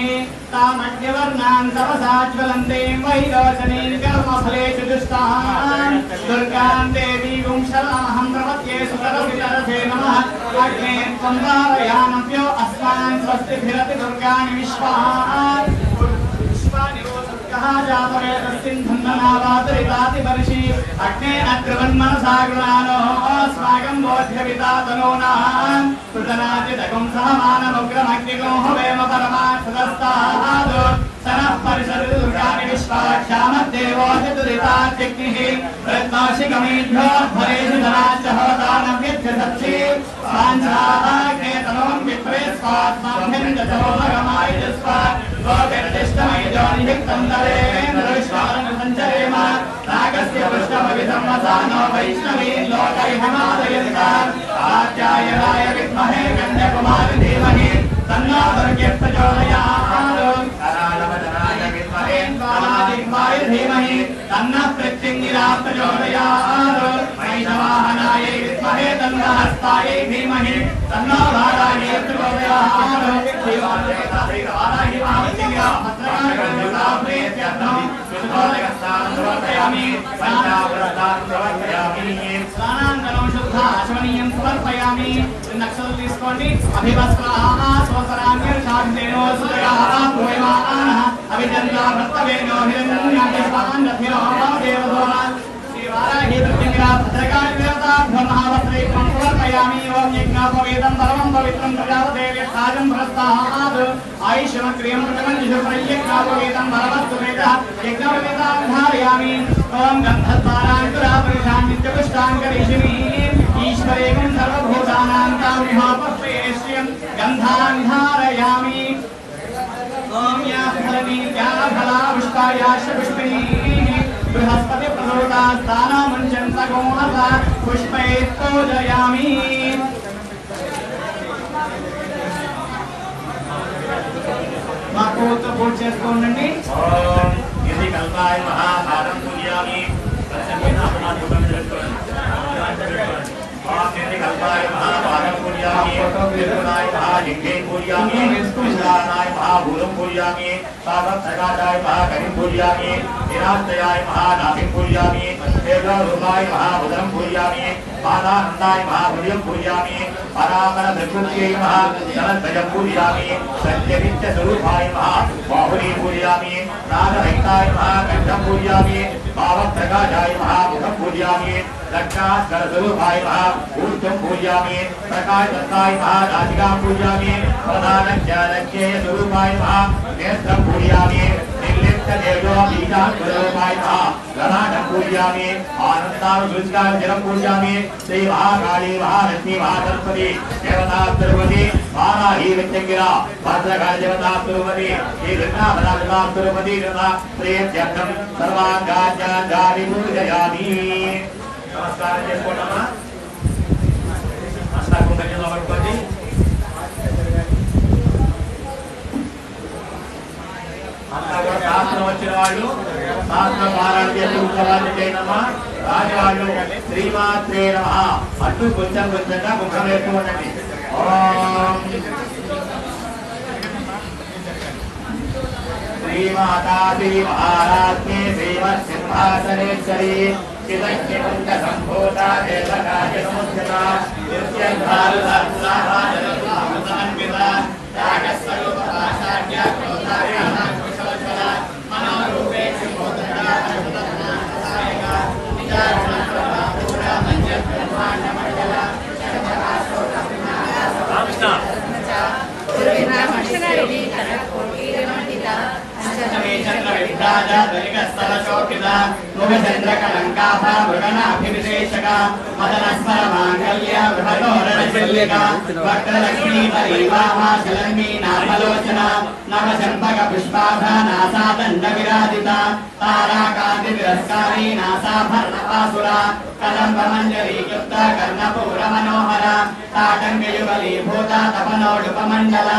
తామగ్నివర్ణాన్ తపసాజ్వలంతేం వైరోచనీం కర్మఫలేషు దుష్టాం దుర్గాం దేవీగుం శరణమహం ప్రపద్యే సుతరసితరసే నమః. అగ్నే త్వం భావయానభ్యో అస్మాన్ స్వస్తిభిరతి దుర్గాని విశ్వాన్ జాతవేదస్సింధన్నావాతరితాతివర్షి అగ్నే అగ్రవన్మనసాగ్రానో స్వాగం బోధ్యవితాతనూనాం కృతనాతిదకం సహమానముగ్రమగ్నిగో హవేమ పరమాక్షదస్తాద్ సనః పరిసరతి దుర్గాని విశ్వాక్షామద్దేవోదితురితాత్యగ్నిః ప్రత్నాశికమేభ్యో ధ్వరేషు ధనాచ్చ హోతానవ్యధ్యసత్సి సాంఛాగ్నే తనోం విప్రే స్వాత్మాభ్యం జతోమగమాయుజస్వాత్ సంచరేమ నాగస్య పృష్ఠమవిధం వసానో వైష్ణవీన్ లోకైహమాదయస్కార్ ఆచార్యాయ విద్మహే కన్యాకుమారి ధీమహి తన్నో దుర్గే ప్రచోదయాత్ కరాళవదనాయ విద్మహే కామాదిగ్మాయ ధీమహి తన్నః ప్రత్యంగిరా ప్రచోదయాత్ వైష్ణవాహనాయ విద్మహే తన్నహస్తాయ ధీమహి తన్నో వారాయ ప్రచోదయాత్ శ్రీవారాహి మహావిద్యా సమర్పయామి. నక్షత్రం తీసుకోండి. అభివస్త్రాః స్వసరాన్యర్షాంతేనో సురయాః భూయమానాః అవిజంతా భర్తవేనో హిరణ్యాభిషాన్ రథినో దేవదోరాన్ శ్రీ వారాహి ప్రత్యంగిరా భద్రకాళి దేవతాభ్యో మహావస్త్రైకం సమర్పయామి. ఓం యజ్ఞోపవేదం పరమం పవిత్రం ప్రజాపదేవ్య సాజం तस्मात् आयुष्मक्रियं प्रतमञ्जुषु प्रयज्ञापवेदं भरवस्तुवेदः यज्ञोपवेदां धारयामि ॐ गन्धद्वाराङ्कुरापरिशां नित्यपुष्टाङ्करीषिणी ईश्वरेकं सर्वभूतानां तां महापप्रेष्यं गन्धान् धारयामि ॐ या फलनी या फला पुष्पायाश्च पुष्पिणी बृहस्पति प्रदोता स्थानमुञ्चन्त गोमता पुष्पैः पूजयामि మా పూర్తి పూర్తి చేసుకోండి ఓం ఇది కల్పాయ మహాభారం పూజయామి कल्पाय महाभारतं पूजयामि त्रिपुराय महालिंगे पूजयामि विश्वानाय महाभूतं पूजयामि सावत्सगाय महाकरिं पूजयामि निराश्रयाय महानाभिं पूजयामि देवरूपाय महाभूतं पूजयामि मादानन्दाय महाभूतं पूजयामि परापरदृक्कृत्यै महाजलद्वयं पूजयामि सत्यनित्यस्वरूपाय महाबाहुलीं पूजयामि नागरहिताय महाकण्ठं पूजयामि भावप्रकाशाय महामुखं पूजयामि लक्षास्वरूपाय महाभूतं पूजयामि प्रकाशदत्ताय महाराजिकां पूजयामि प्रधानज्ञानज्ञेयस्वरूपाय महानेत्रं पूजयामि निर्लिप्तदेवोपीठास्वरूपाय महागणाढं पूजयामि आनन्दानुसृष्टाजलं पूजयामि श्री महाकाली महालक्ष्मी महासरस्वती देवता तिरुपति वाराही विद्यङ्गिरा भद्रकाली देवता तिरुपति श्री विघ्नापना तिरुपति देवता प्रेत्यर्थं सर्वाङ्गानि पूजयामि नमस्कार చేసుకోండమ్మా అష్టాకుండలో పడుకోండి అంతా కూడా శాస్త్రం వచ్చిన వాళ్ళు శాస్త్రం పారాయణ చేసి ఉత్సవాన్ని చేయనమ్మా రాజవాళ్ళు శ్రీమాత్రే నమః అటు కొంచెం కొంచెంగా ముఖం వేసుకోండి ఓం శ్రీమాతా శ్రీ మహారాజ్ఞే శ్రీమత్సింహాసనేశ్వరీ చిదంకిమంత సంభూత దేవకాయ నమస్కృతా నిత్యంధారుధారులాభాజనస్వామసమన్విత యాగస్వరూపపాశాఢ్య క్రోధార్యాః కుశలజ్వల మనోరూపే క్షిపోదక అద్భుతమానసాయక నిజాగుణప్రభాపూర మంజబ్రహ్మాండమండల రామకృష్ణ मुखचन्द्रकलङ्काभा मृगनाभिविशेषका मदनस्मर माङ्गल्य बृहदोरणशल्यका वक्रलक्ष्मी परिवामा शलन्मी नामलोचना नवचम्पक पुष्पाभा नासादण्डविराजिता ताराकान्तिविरस्कारी नासाभर्णपासुरा कदम्बमञ्जरीयुक्ता कर्णपूरमनोहरा ताटङ्कयुगलीभूता तपनोडुपमण्डल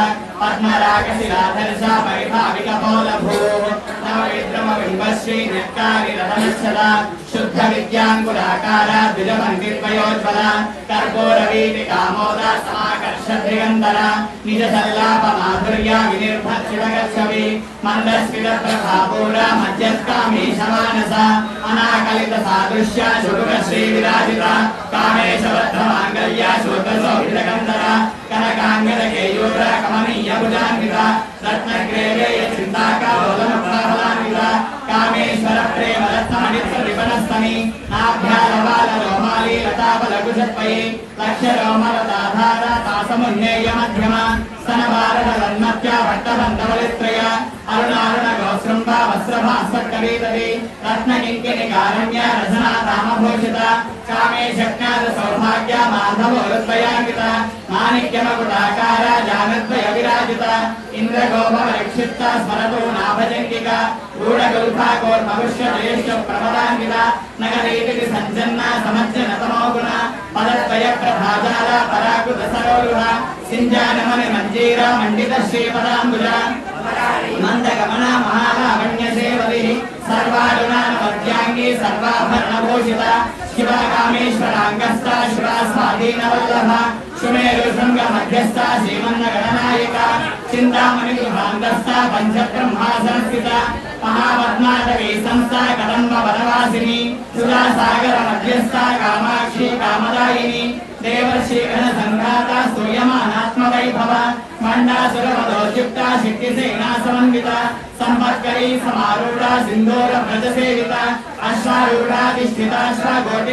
पद्मरागशिलाधर्षा वैभाविकपोलभूः नवविद्रमबिम्बश्री नक्कारी रथनच्छदा शुद्ध विद्याङ्कुराकारा द्विजपङ्क्तिर्वयोज्वला कर्पूरवीतिकामोदा समाकर्षद्रिगन्धरा निजसल्लापमाधुर्या विनिर्भर्षितगच्छवि मन्दस्मितप्रभापूरा मध्यस्कामीशमानसा अनाकलितसादृश्या शुभश्रीविराजिता कामेशबद्धमाङ्गल्या शूद्रशोभितगन्धरा कनकाङ्गदकेयूरा कमनीयभुजान्विता रत्नग्रेवेय चिन्ताकाबोधमुक्ताफलान्विता कामेश्वर प्रेम रत्नानित्सरिपणस्तनि नाभ्यालबालरोमाली लताबलकुशत्वयि लक्ष्यरोमलताधारा तासमुन्नेय मध्यमा स्तनभारतलन्मत्या भट्टबन्धवलित्रय अरुणारुणगोसृम्भा वस्त्रभास्वत्कवीतति रत्नकिङ्किणिकारण्या रसना रामभूषिता कामेशज्ञातसौभाग्या माधवोरुद्वयान्विता माणिक्यमकुटाकारा जानद्वय विराजिता इन्द्रगोपवरक्षिप्ता स्मरतो नाभजङ्गिका गूढगुल्फाकोर्मपुष्यज्येष्ठप्रभदान्विता नगरीतिति सञ्जन्ना समज्जनतमोगुणा पदद्वयप्रभाजाला पराकृतसरोरुहा सिञ्जानमणिमञ्जीरा मण्डितश्रीपदाम्बुजा मन्दगमना महालावण्यसेवतिः सर्वारुणानमध्याङ्गी सर्वाभरणभूषिता शिवा कामेश्वराङ्गस्था शिवा स्वाधीनवल्लभा सुमेरुशृङ्गमध्यस्था श्रीमन्नगणनायिका चिन्तामणिगृहान्तस्था पञ्चब्रह्मासनस्थिता महापद्माटवी संस्था कदम्बवनवासिनी सुधासागरमध्यस्था कामाक्षी कामदायिनी देवर्षिगणसङ्घाता स्तूयमानात्मा वैभव मंडासुरवदोद्युक्ता शक्तिसेना समन्विता संपत्करी समारूढ़ा सिंदूर व्रज सेविता अश्वारूढ़ाधिष्ठिता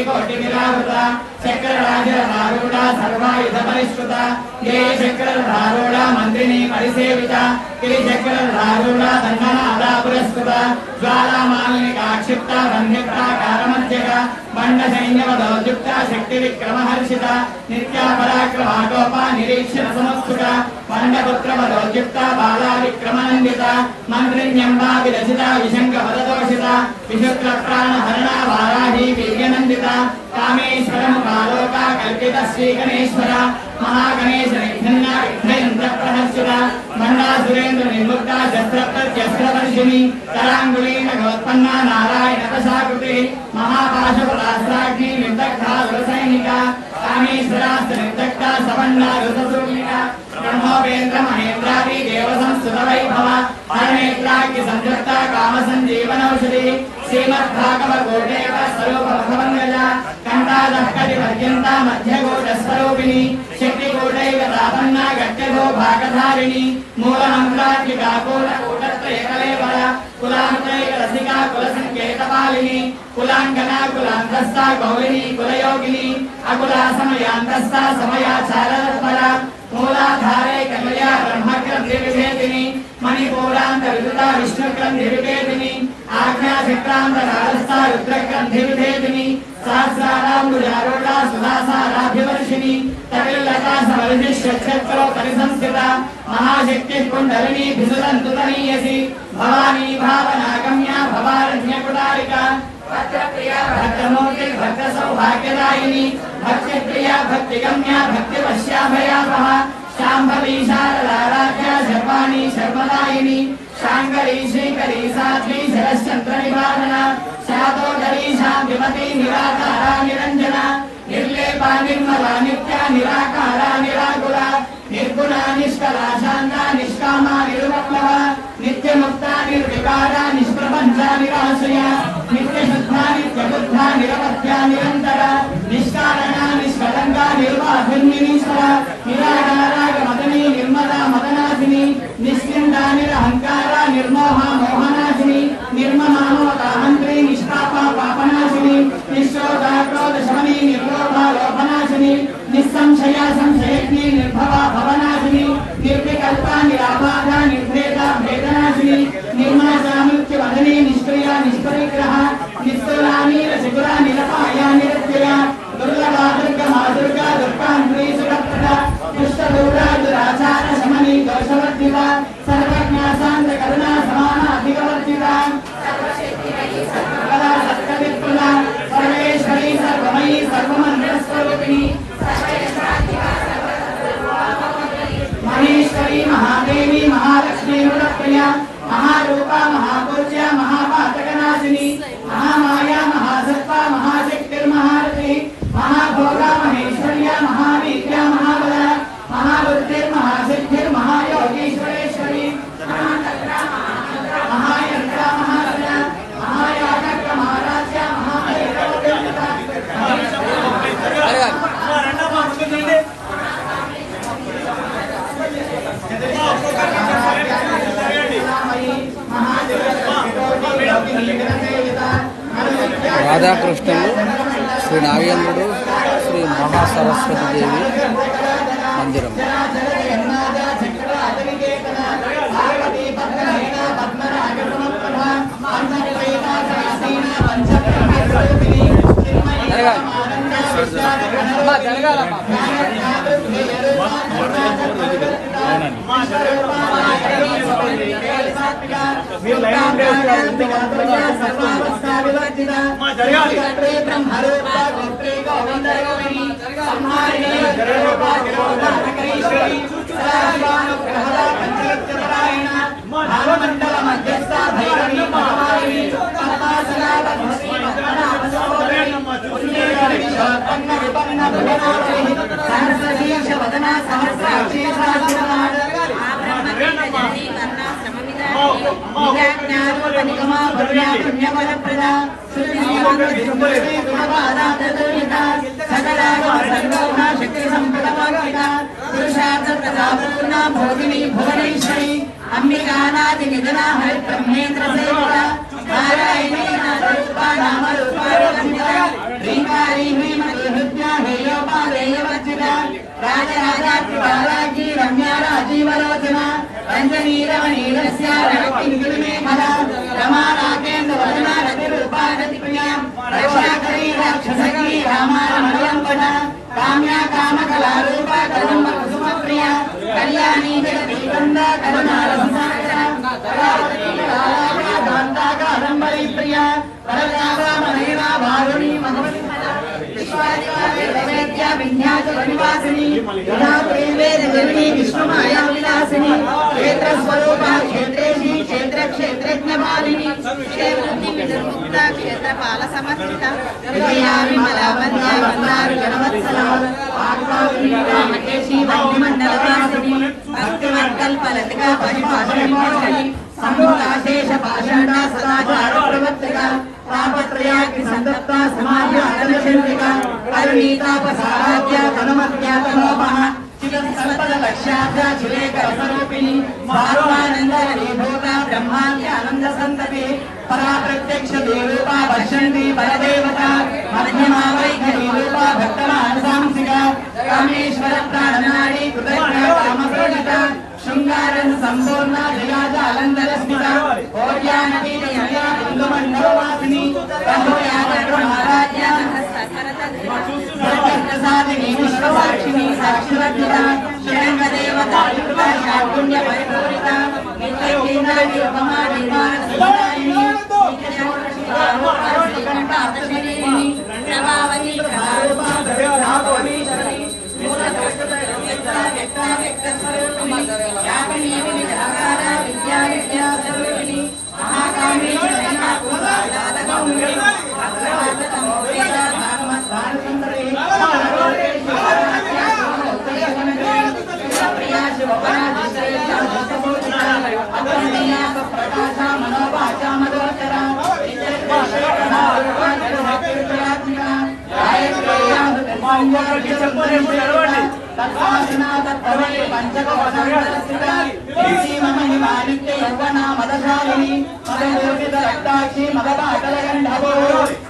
कोटि निरावृता चक्रराजरूढ़ा सर्वायुध परिष्कृता ये चक्रधारूढ़ा मंत्रिणी परिसेविता गिरिचक्रधारूढ़ा दंडनादा पुरस्कृता ज्वालामालिका क्षिप्ता वह्निप्राकारमध्यका मंड सैन्यवदोद्युक्ता शक्ति विक्रमहर्षिता नित्या पराक्रमा गोपा निरीक्षण समुत्सुका मंडपुत्रवदोद्युक्ता बाला विक्रमनंदिता मंत्रिण्यंबा विरचिता विशंकवददोषिता विशुक्लप्राणहरणा वाराही वीर्यनंदिता कामेश्वरमुखालोका कल्पिता श्रीगणेश्वरा महागणेश विघ्नना विघ्नयंत्र प्रहर्षिता मंडासुरेन्द्र निर्मुक्ता शस्त्रवर्षिणी करांगुलीन गोत्पन्ना नारायण प्रसाकृति महापाशपदास्त्राग्नि निर्दग्धा सुरसैनिका कामेश्वरास्त्र निर्दग्धा सवन्ना ऋतसूर्णिका ब्रह्मोपेन्द्र महेन्द्रादि देव संस्कृत वैभव हरनेत्राग्नि संयुक्ता काम संजीवनौषधि श्रीमद्भागवतोदेव स्वरूप भगवन्गजा कंठादहकटि पर्यन्ता मध्यकोट स्वरूपिणी शक्तिकोटैव तापन्ना गट्यगो भागधारिणी मूलमन्त्रात्मिका कूटत्रय कलेवर कुलान्त्रैक रसिका कुलसंकेतपालिनी कुलांगना कुलांतस्था गौरिणी कुलयोगिनी अकुला समयांतस्था समयाचारतत्परा मूलाधारे कमया ब्रह्मग्रंथिविभेदिनी मणिपूरांतर्विदुता विष्णुग्रंथिविभेदिनी आज्ञाचक्रांतकारस्था रुद्रग्रंथिविभेदिनी सहस्राराम्बुजारूढा सुदासाराभिवर्षिणी तविल्लता समर्जिष्यक्षत्रो परिसंस्कृता महाशक्तिः कुण्डलिनी भिसुदन्तुतनीयसी भवानी भावनागम्या भवारण्यकुटारिका भद्रप्रिया भद्रमूर्ति भद्रसौभाग्यदायिनी भक्तिप्रिया भक्तिगम्या भक्तिपश्याभयापः शाम्भवी शारदाराध्या शर्वाणी शर्मदायिनी शाङ्करी श्रीकरी साध्वी शरश्चन्द्रनिवारणा शातोदरी शान्तिमती निराकारा निरञ्जना निर्लेपा निर्मला नित्या निराकारा निराकुला निर्गुणा निष्कला शान्ता निष्कामा निरुपप्लवा नित्यमुक्ता निर्विकारा निष्प्रपञ्चा निराश्रया नित्यशुद्धा नित्यबुद्धा निरवध्या निरन्तरा निष्कारणा निष्कलङ्का निर्वाभिर्निरीश्वरा निराकारा मदनी निर्मला मदनाशिनी निश्चिन्ता निरहङ्कारा निर्मोहा मोहनाशिनी निर्ममामोता मन्त्री निष्पापा पापनाशिनी निश्चोदा क्रोधशमनी निर्लोभा लोभनाशिनी निस्संशया संशयज्ञी निर्भवा भवनाशिनी निर्विकल्पा निराबाधा निर्भेदा भेदनाशिनी निर्माता मृत्युवदनी निष्क्रिया निष्परिग्रहा निस्तुला नीलशिखुरा निरपाया निरत्यया दुर्लभा दुर्गमा दुर्गा दुर्गान्त्री सुरप्रदा दुष्टदूरा दुराचार शमनी दोषवर्जिता सर्वज्ञा शान्त करुणा समाना अधिकवर्जिता सर्वशक्तिमयी सत्कविप्रदा सर्वेश्वरी सर्वमयी सर्वमन्त्रस्वरूपिणी महेश्वरी महादेवी महालक्ष्मी वरप्रिया महारूपा महापूज्या महापातकनाशिनी महामाया महासत्ता महाशक्तिर्महारथी महाभोगा महेश्वर्या महावीर्या महाबला महाबुद्धिर्महासिद्धिर्महायोगीश्वरेश्वरी महातत्रा महायंत्रा महारजा महायागक्र महाराज्या महाभैरवदेवता రాధాకృష్ణులు శ్రీ నాగేంద్రుడు శ్రీ మహాసరస్వతి దేవి మందిరం. పురుషార్థ ప్రజాపూర్ణ భోగిని భువనేశ్వరి అంబికానాది నిధనా హరి బ్రహ్మేంద్ర సేవిత నారాయణీ నామరూపా నామరూపారంజిత శ్రీకారీ హేమతి హృద్యా హేయోపాదేయవర్జిత రాజరాజాత్రి బాలాజీ రమ్యా రాజీవలోచన రంజనీ రమణీరస్య రక్తినిగుణమేఖల రమా రాకేంద్ర వదన రతి రూపారతి ప్రియా రక్షాకరీ రాక్షసీ రామారమణయంబన కామ్యా కామకళారూప కదంబ కుసుమ ప్రియ కళ్యాణీ జగతి కంద కరుణారసాగర కాదంబరీ ప్రియ పరజామనైనా భారుణి మహవతి విన్యాచల నివాసిని విష్ణుమాయా విలాసిని క్షేత్ర స్వరూప క్షేత్రేషి క్షేత్ర క్షేత్రజ్ఞ మాలిని క్షేత్రపాల సమర్పిత విజయా విమల వంద్య వందారు గణవత్సల రామకేశి మండల వాసిని భక్తివత్కల్పలతిక పరిపాషణి సంభూతాశేష పాషాణ సదాచార ప్రవర్తక తాపత్రయాగ్ని సంతప్త సమాధ్యాదనచంద్రిక కరుణీతాపసారాధ్య తనుమత్యాతనోపః చిరస్కల్పద లక్ష్యార్థ చిరేక రసరూపిణి భావానందరీభూత బ్రహ్మాండ్యానంద సంతతి పరా ప్రత్యక్ష దేవరూప పశ్యంతి పరదేవత మధ్యమా వైఖరి రూప భక్తమానసాంసిక కామేశ్వర ప్రాణనాడి కృతజ్ఞ కామప్రణిత శృంగారన్ సంపూర్ణ జయాజాలందర స్మిత ఓర్యానీతమండలవాసిని ప్రసాదిని విశ్వసాక్షిని సాక్షివర్జిత శరణ్య దేవత శాకుణ్య పరిపూరిత నిత్యకేంద్రాన్ని ఉపమా నిర్మాణ సందాయిని నిత్యశరణి ప్రభావతి ప్రభావతి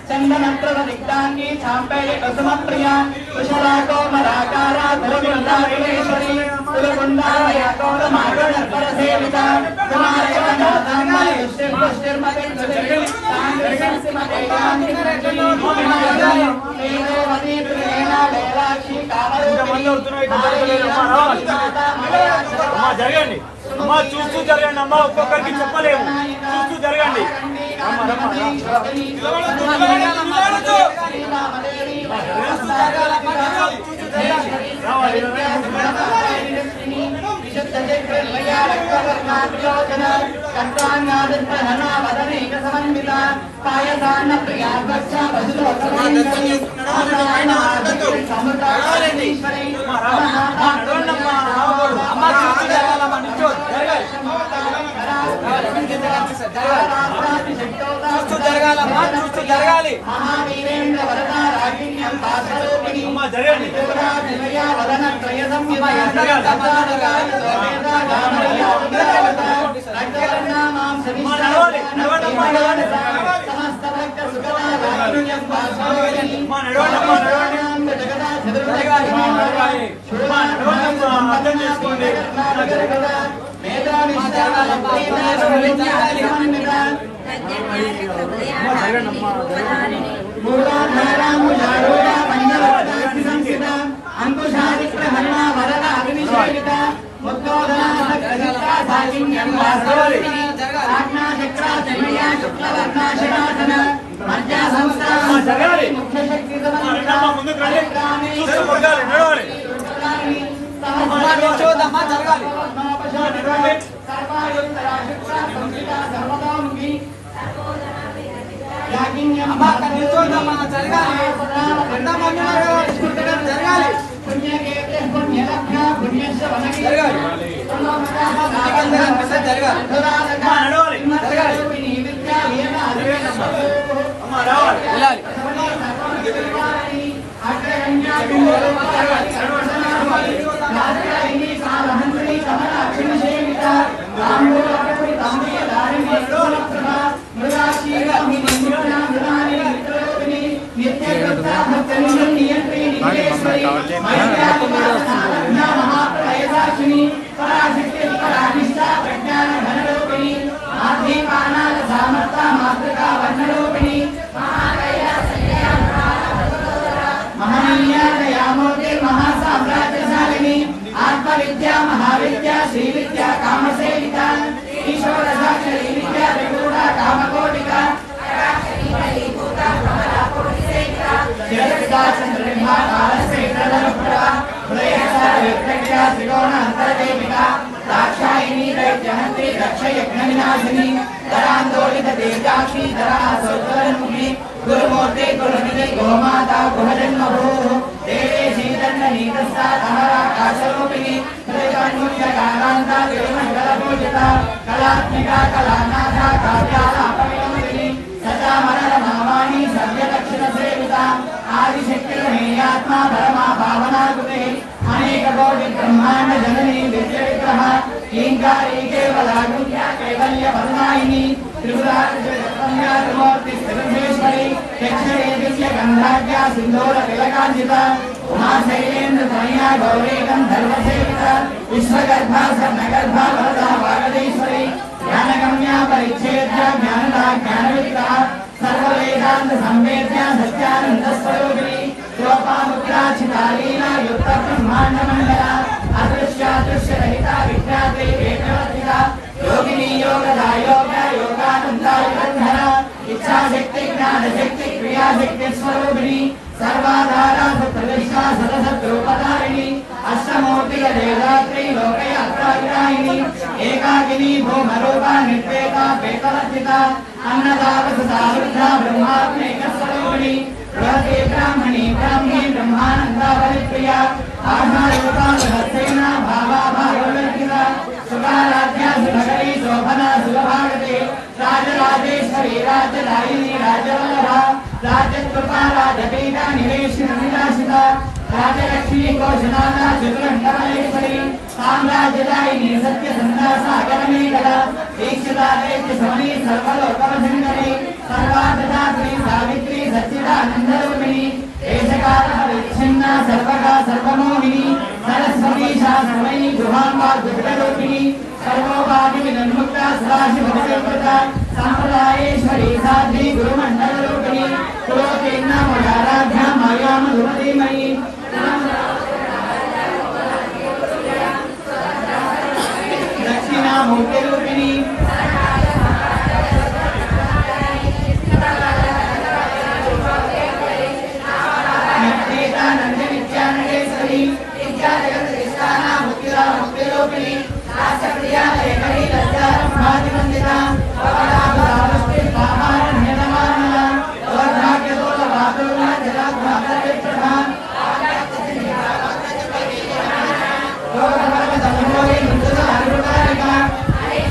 చందనప్రదిగ్ధాంగి చాంపేయ కుసుమప్రియ కుశలాకోమరాకార గురుగుండాశ్వరి కులగుండాలయ కౌరమాగణపర సేవిత జరగండి అమ్మా చూస్తూ జరగండి అమ్మా ఒక్కొక్కరికి చెప్పలేము చూస్తూ జరగండి జరగాలి మహావీరేంద్ర వరదా రాగిణ్యం భాస్వరూపిణి జరగండి వదన త్రయ సమస్త భక్త సుఖదా రాగిణ్యం భాస్వరూపిణి అర్థం చేసుకోండి అంకుశాదిగ్రహణ వరద అగ్నిశోభిత శుక్లవర్ణాశనాసన మధ్య సంస్థ ముఖ్య శక్తి జరగాలి మొత్తం వీడియో వస్తుంది. మహాప్రయసాక్షిని పరాశక్తి పరాధిష్ఠా ప్రజ్ఞాన ఘనరూపిణి ఆద్యమానాల సామర్థ మాతృకా వర్ణరూపిణి మహనీయ దయామూర్తి మహాసామ్రాజ్యశాలిని ఆత్మవిద్యా మహావిద్యా శ్రీ విద్యా కామసేవిత ఈశ్వర సాక్షరి విద్యా త్రిగూఢ కామకోటిక दाक्षायिनी दैत्यहन्त्री दक्षयज्ञविनाशिनी दरान्दोलित तेजाक्षी धरा सौकर्मुखी गुरुमूर्ते गुरुनिधि गोमाता गुहजन्मभूः देवे श्रीदण्डनीतस्था तमराकाशरूपिणी हृदयन्मुख्यकारान्ता तिरुमण्डलपूजिता कलात्मिका कलानाथा काव्यालापविनोदिनी सदा मनरमावाणी सव्यदक्षिणसेविता आदिशक्तिर्मेयात्मा परमा भावना कृते अनेक कोटि ब्रह्मांड जननी दिव्य विग्रह ईंकारी केवलागुण्या कैवल्य वरदायिनी त्रिपुरात्मया त्रिमूर्ति स्थिरमेश्वरी दक्षिणे दिव्य गंधाढ्या सिंदूर तिलकांजिता उमा शैलेन्द्र तनया गौरी गंधर्व सेविता विश्वगर्भा स्वर्णगर्भा वरदा वागदेश्वरी ज्ञानगम्या परिच्छेद्या ज्ञानदा ज्ञानविद्या सर्ववेदांत संवेद्या सत्यानंद स्वरूपिणी लोपामुद्राचितालीला युक्त ब्रह्मांड मंडला अदृश्य दृश्य रहिता विज्ञाते वेदवर्तिता योगिनी योगदा योग योगानंदा योगधरा इच्छा शक्ति ज्ञान शक्ति क्रिया शक्ति स्वरूपिणी सर्वाधारा सत्प्रतिष्ठा सदसद्रूपधारिणी अष्टमूर्ति देवदात्री लोकयात्राविदायिनी एकाकिनी भूमरूपा निर्वेदा वेदवर्तिता अन्नदावसदा वृद्धा ब्रह्मात्मेक स्वरूपिणी बृहते ब्राह्मणी ब्राह्मी ब्रह्मानंदा परिप्रिया आधारूपा बृहत्सेना भावा भागवल्किता सुखाराध्या सुभगरी शोभना सुभभागते राजराजेश्वरी राजदायिनी राजवल्लभा राजकृपा राजपीठा निवेशिता राजलक्ष्मी घोषणाना चतुरण्डमलेश्वरी साम्राज्यदायिनी सत्यसन्धा सागरमेखला दीक्षिता दैत्यशमनी सर्वलोकवसुन्दरी सर्वार्थदात्री सावित्री सच्चिदानन्दरूपिणी देशकालः विच्छिन्ना सर्वगा सर्वमोहिनी सरस्वती शास्त्रमयी गुहाम्बा दुर्गरूपिणी सर्वोपाधिविनन्मुक्ता सदाशिवविजयकृता सम्प्रदायेश्वरी साध्वी गुरुमण्डलरूपिणी कुलोतीर्णा मयाराध्या मायामधुमतीमयी दक्षिणामूर्तिरूपिणी नंदनित्यानंदेश्वरी विद्याजगत्कृष्णाना मुक्तिरूपिणी राष्ट्रप्रिया लेखनी लज्जारम्भादिवन्दिता पवनाभरावस्ति पामारण्यनमानला दौर्भाग्यदोलभातुर्ना जलाभ्रातर्विप्रभा लोकभगवदम्भोरि मृदुला अरुणारिका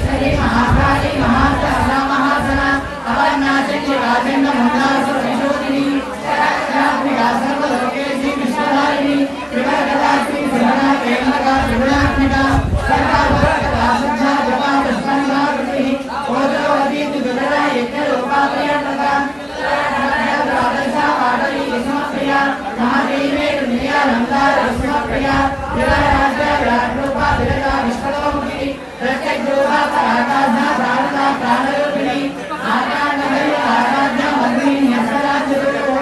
श्री महाकाली महासना महासना अवर्णाचली राजेन्द्र मुंडासुर विशोधिनी शरात्मिका सर्वलोकेशी विश्वधारिणी विवर्गदात्री सिंहना केन्द्रका त्रिगुणात्मिका सर्वाभक्ता शुद्धा जपा पुष्पनिभाकृतिः ओजोवती दुर्गदा यज्ञरूपा प्रियप्रदा राधसा पाटली विष्णुप्रिया महादेवे दुनिया नन्दार विष्णुप्रिया विराराध्या विराट्रूपा विरजा विश्वलोमुखी प्रत्यग्रूपा पराकाशा प्राणदा प्राणरूपिणी आकाण्डमयी आराध्या मन्दिनी न्यसराज्यरूपो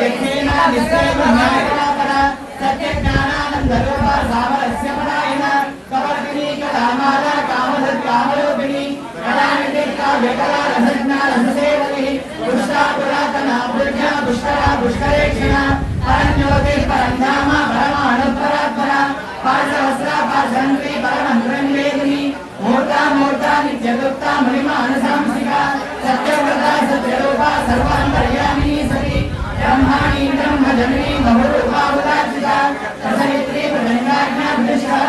यज्ञेन निश्चयब्रह्मापरा सत्यज्ञानानन्दरूपा सामरस्य परायणा कवर्तिनी कलामाला कामधत्कामरूपिणी कलानिधिर्का व्यकला रसज्ञा रससेवनी पुष्टा पुरातना पुर्जा पुष्करा पुष्करेक्षणा परञ्ज्योतिः परन्धामा परमाणुपरात्परा पार्श्ववस्त्रा पार्श्वन्त्री परमन्त्रनिवेदिनी मूर्ता मूर्ता नित्यगुप्ता महिमानसांसिका सत्यव्रता सत्यरूपा सर्वान्तर्यामिनी सती ब्रह्माणी ब्रह्मजननी बहुरूपा उदाचिता प्रसवित्री प्रदण्डाज्ञा प्रतिष्ठा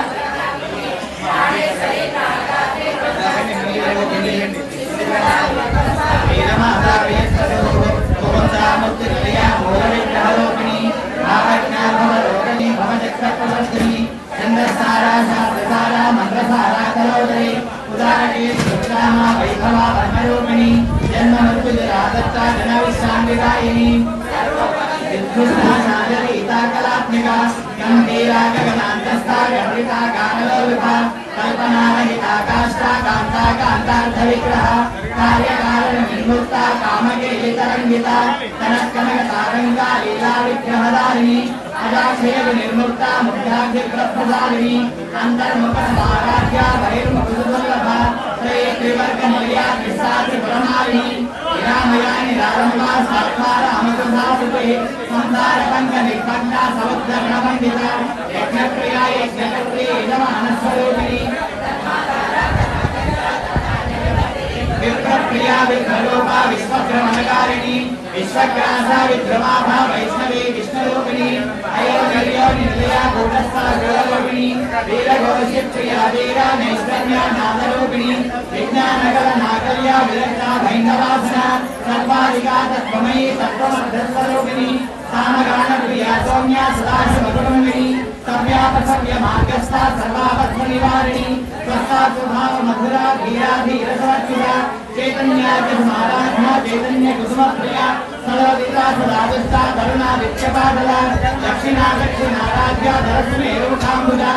वीरमाता वीरस्वरूपो भवन्ता मुक्तिर्दया मूलविग्रहरूपिणी भावज्ञा भवरोगिणी भवचक्रप्रवर्तिनी चन्द्रसारा शास्त्रसारा मन्त्रसारा कलोदरी उदारके सुक्षामा वैभवा वर्णरूपिणी जन्ममृत्युजरादत्ता जनविश्रान्तिदायिनी विद्युष्णा नागरीता कला सर्वात्मिका गंभीरा गगनान्तस्था गंभीरा गानलोलुपा कल्पनारहिता काष्ठा कांता कांतार्थ विग्रह कार्यकारण निर्मुक्ता कामकेली तरंगिता कनक तारंगा लीला विग्रहधारिणी अजाक्षय निर्मुक्ता मुग्धाग्नि प्रप्रदारिणी अंतर्मुख समाराध्या बहिर्मुख सुदुर्लभा त्रिवर्ग निलया त्रिसात्र प्रमारिणी विरामया निरारंभा सात्मा रामकृता सुते संसार पंक निर्भक्ता समुद्र गणवंदिता यज्ञप्रिया यज्ञकर्त्री इदमानस्वरूपिणी विप्रप्रिया विघ्नरूपा विश्वक्रमणकारिणी विश्वग्रासा विद्रमाभा वैष्णवी विष्णुरूपिणी अयोनिर्यो निर्लया कूटस्था गोलरूपिणी वीरघोषिप्रिया वीरा नैष्कर्म्या नादरूपिणी विज्ञानगल नागल्या विरक्ता भैंगवासना सर्वाधिका तत्त्वमयी तत्त्वमध्यस्वरूपिणी सामगानप्रिया सौम्या सदाशिवकुटुम्बिनी सव्यापसव्य मार्गस्था सर्वापत्मनिवारिणी स्वस्था स्वभाव मधुरा धीरा धीरसमर्पिता चैतन्यार्घमाराध्या चैतन्य कुसुमप्रिया सलोदिता सदादुष्टा करुणा विद्यपादला दक्षिणा दक्षिणाराध्या धरस्मेरुखाम्बुजा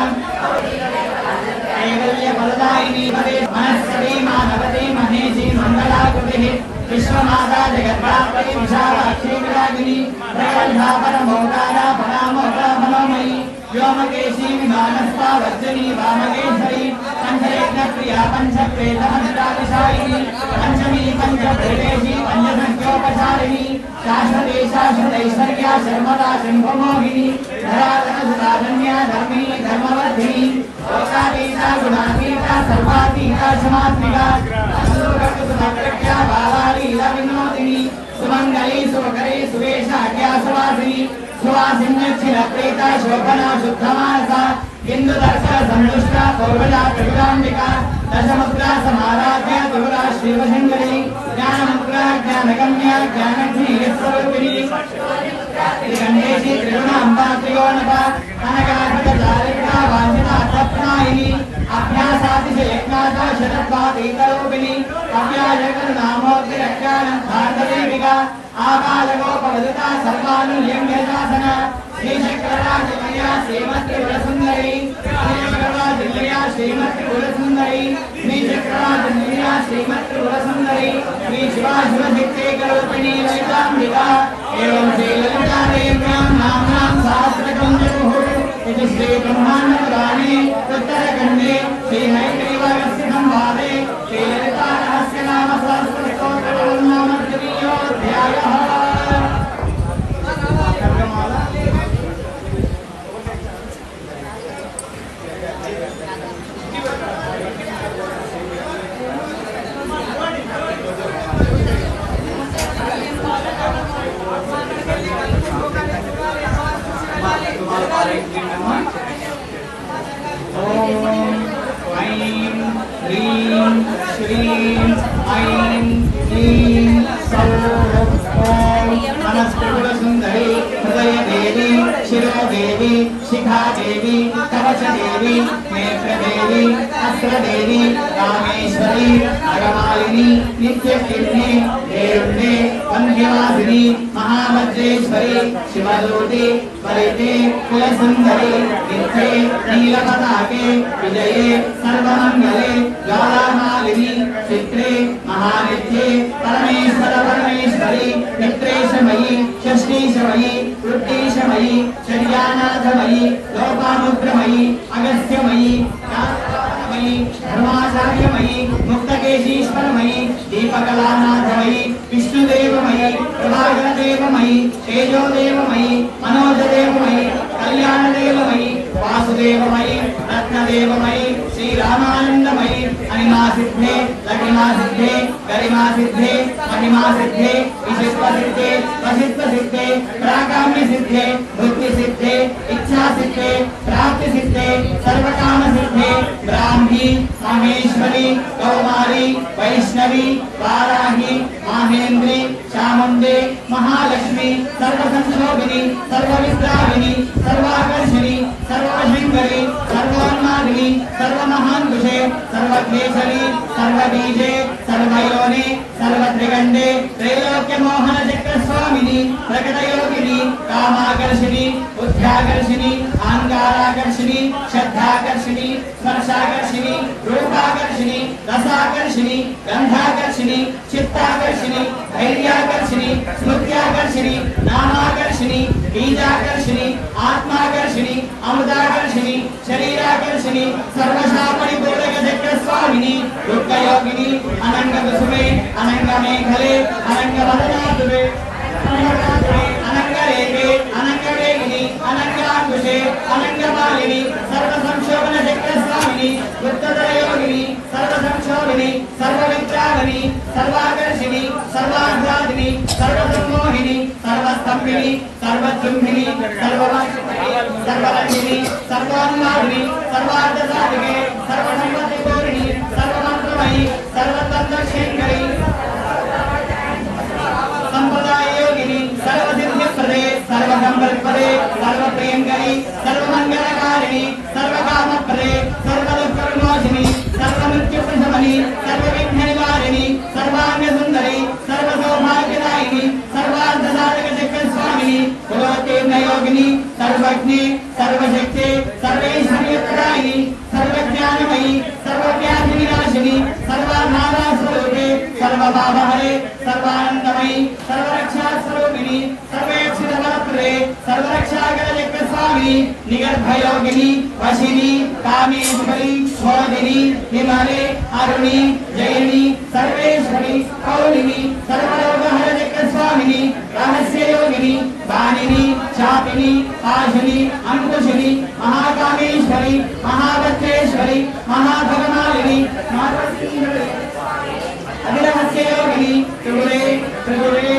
कैवल्य फलदायिनी भवे मनस्सती मानवती महेशी मंगलाकृतिः विश्वमाता जगद्धात्री विशालाक्षी विरागिनी प्रगल्भा परमोकारा परामोका मनोमयी व्योमकेशी विमानस्था वज्जनी वामकेश्वरी पंचयज्ञप्रिया पंचप्रेतमष्टादिशायिनी पंचमी पंचभूतेशी पंचसंख्योपचारिणी शाश्वती शाश्वतैश्वर्या शर्मदा शम्भुमोहिनी धराधनसुधाधन्या धर्मिणी धर्मवर्धिनी लोकातीता गुणातीता सर्वातीता समात्मिका सुभक्तसुभद्रक्या बालालीला विनोदिनी सुमंगली सुभकरी सुवेशाख्या सुवासिनी सुवासिन्यक्षिण प्रीता शोभना शुद्धमानसा हिंदू दर्शन संतुष्टा पौर्वजा प्रगुलांबिका दशमुद्रा समाराध्या दुर्गा शिवशंकरी ज्ञानमुद्रा ज्ञानगम्या ज्ञानघ्नी स्वरूपिणी त्रिगंडेशी त्रिगुणांबा त्रिकोणपा अनगाधजालिका वांछिता तप्नायिनी अभ्यासातिशयज्ञाता शतद्वातीतरूपिणी अव्याजकरुणामोग्रज्ञानं भारतदेविका आकाशगोपवदता सर्वानुल्यंघ्यशासना श्रीशंकराचार्या श्रीमत्त्रिपुरसुंदरी श्रीशंकराचार्या श्रीमत्त्रिपुरसुंदरी श्रीशंकराचार्या श्रीमत्त्रिपुरसुंदरी श्री शिवाशिवशक्तिकरूपिणी ललितांबिका एवं श्रीललिता देव्यां नाम्नां सहस्रकं जगुः इति श्रीब्रह्माण्डपुराणे उत्तरखण्डे श्रीहयग्रीवस्य संवादे श्रीललितारहस्यनामसहस्रस्तोत्रं नाम द्वितीयोऽध्यायः। देवी कवच देवी नेत्र देवी अस्त्र देवी रामेश्वरी अगमालिनी नित्यकीर्णे देवते वंध्यवासिनी महावज्रेश्वरी शिवदूते वरिते कुलसुंदरी नित्ये नीलपताके विजये सर्वमंगले ज्वालामालिनी चित्रे महानित्ये परमेश्वर परमेश्वरी मित्रेशमयी षष्ठीशमयी वृद्धीशमयी शर्यानाथमयी लोपामुद्रमयी अगस्त्यमयी धर्माचार्यमयी मुक्तकेशीश्वरमयी दीपकलानाथमयी विष्णुदेवमयी प्रभाकरदेवमयी तेजोदेवमयी मनोजदेवमयी कल्याणदेवमयी वासुदेवमयी रत्नदेवमयी श्रीरामानंदमयी अनिमासिद्धे लघिमासिद्धे गरिमासिद्धे महिमासिद्धे विशिष्टसिद्धे वसिष्ठसिद्धे प्राकाम्यसिद्धे बुद्धिसिद्धे इच्छासिद्धे प्राप्तिसिद्धे सर्वकामसिद्धे ब्राह्मी महेश्वरी कौमारी वैष्णवी वाराही माहेन्द्री चामुंडे महालक्ष्मी सर्वसंशोभिनी सर्वविद्राविनी सर्वाकर्षिणी सर्वशंकरी सर्वोन्मादिनी सर्वमहान्कुशे सर्वकेशरी सर्वबीजे सर्वयोने सर्वत्रिगंडे त्रैलोक्यमोहन चक्रस्वामिनी प्रकटयोगिनी कामाकर्षिणी विद्याकर्षिणी अहंकाराकर्षिणी श्रद्धाकर्षिणी स्पर्शाकर्षिणी रूपाकर्षिणी रसाकर्षिणी गंधाकर्षिणी चित्ताकर्षिणी धैर्याकर्षिणी स्मृत्याकर्षिणी नामाकर्षिणी बीजाकर्षिणी आत्माकर्षिणी अमृताकर्षिणी शरीराकर्षिणी सर्वशापरि पूरक चक्र स्वामिनी दुर्गयोगिनी अनंग कुसुमे अनंग मेघले अनंग वदनातुरे अनंग रेखे अनंग वेगिनी अनंगाकुशे अनंग मालिनी सर्व संशोभन चक्र स्वामिनी वृत्तधर योगिनी सर्व संशोभिनी सर्व विद्यावनी सर्वाकर्षिणी सर्वाध्यात्मिनी सर्वसम्मोहिनी सर्वस्तंभिनी सर्वद्रुम्भिनी सर्वरंगिनी सर्वानुवादिनी सर्वार्थसाधिके सर्वसम्पत्तिपूर्णी सर्वमन्त्रमयी सर्वतन्त्रक्षेत्रकरी संप्रदाय योगिनी सर्वसिद्धिप्रदे सर्वसंपत्तिप्रदे सर्वप्रियंकरी सर्वमंगलकारिणी सर्वकामप्रदे सर्वदुःखविमोचिनी सर्वमृत्युप्रशमनी सर्वविघ्ननिवारिणी सर्वांगसुंदरी सर्वसौभाग्यदायिनी सर्वार्थसाधक चक्रस्वामिनी कुलोत्तीर्णयोगिनी सर्वज्ञे सर्वशक्ते सर्वैश्वर्यप्रदायिनी सर्वज्ञानमयी सर्वव्याधिविनाशिनी सर्वाधारास्वरूपे सर्वभावहरे सर्वानंदमयी सर्वरक्षास्वरूपिणी सर्वेक्षितफलप्रदे सर्वरक्षाकरचक्रस्वामिनी निगर्भयोगिनी वशिनी कामेश्वरी मोदिनी हिमालय अरुणी जयिनी सर्वेश्वरी कौलिनी सर्वलोकहरचक्रस्वामिनी रहस्ययोगिनी वाणिनी चापिनी पाशुनी अंकुशिनी महाकामेश्वरी महाभद्रेश्वरी महाभगमालिनी अभिरहस्ययोगिनी त्रिपुरे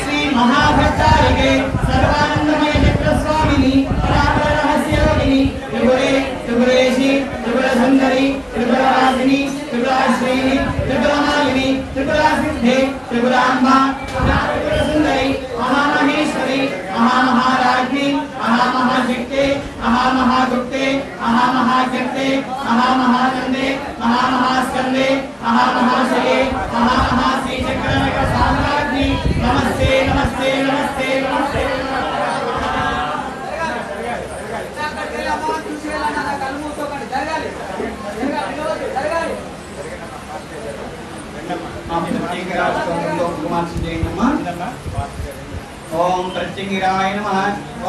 श्री महाभट्टारिके सर्वानंदमय चक्रस्वामिनी रहस्ययोगिनी त्रिपुरेशी त्रिपुरसुंदरी त्रिपुरवासिनी त्रिपुराश्रीनी त्रिपुरमालिनी त्रिपुरासिद्धे त्रिपुराम्बा त्रिपुरसुंदरी महामहेश्वरी महामहाराज्ञी महामहाशक्ते महामहागुप्ते महामहाकीर्ते महामहानंदे महामहास्कंदे महामहाशये महामहाश्रीचक्रनक साम्राज्ञी नमस्ते नमस्ते नमस्ते नमस्ते ओम प्रत्यंगिराय नमः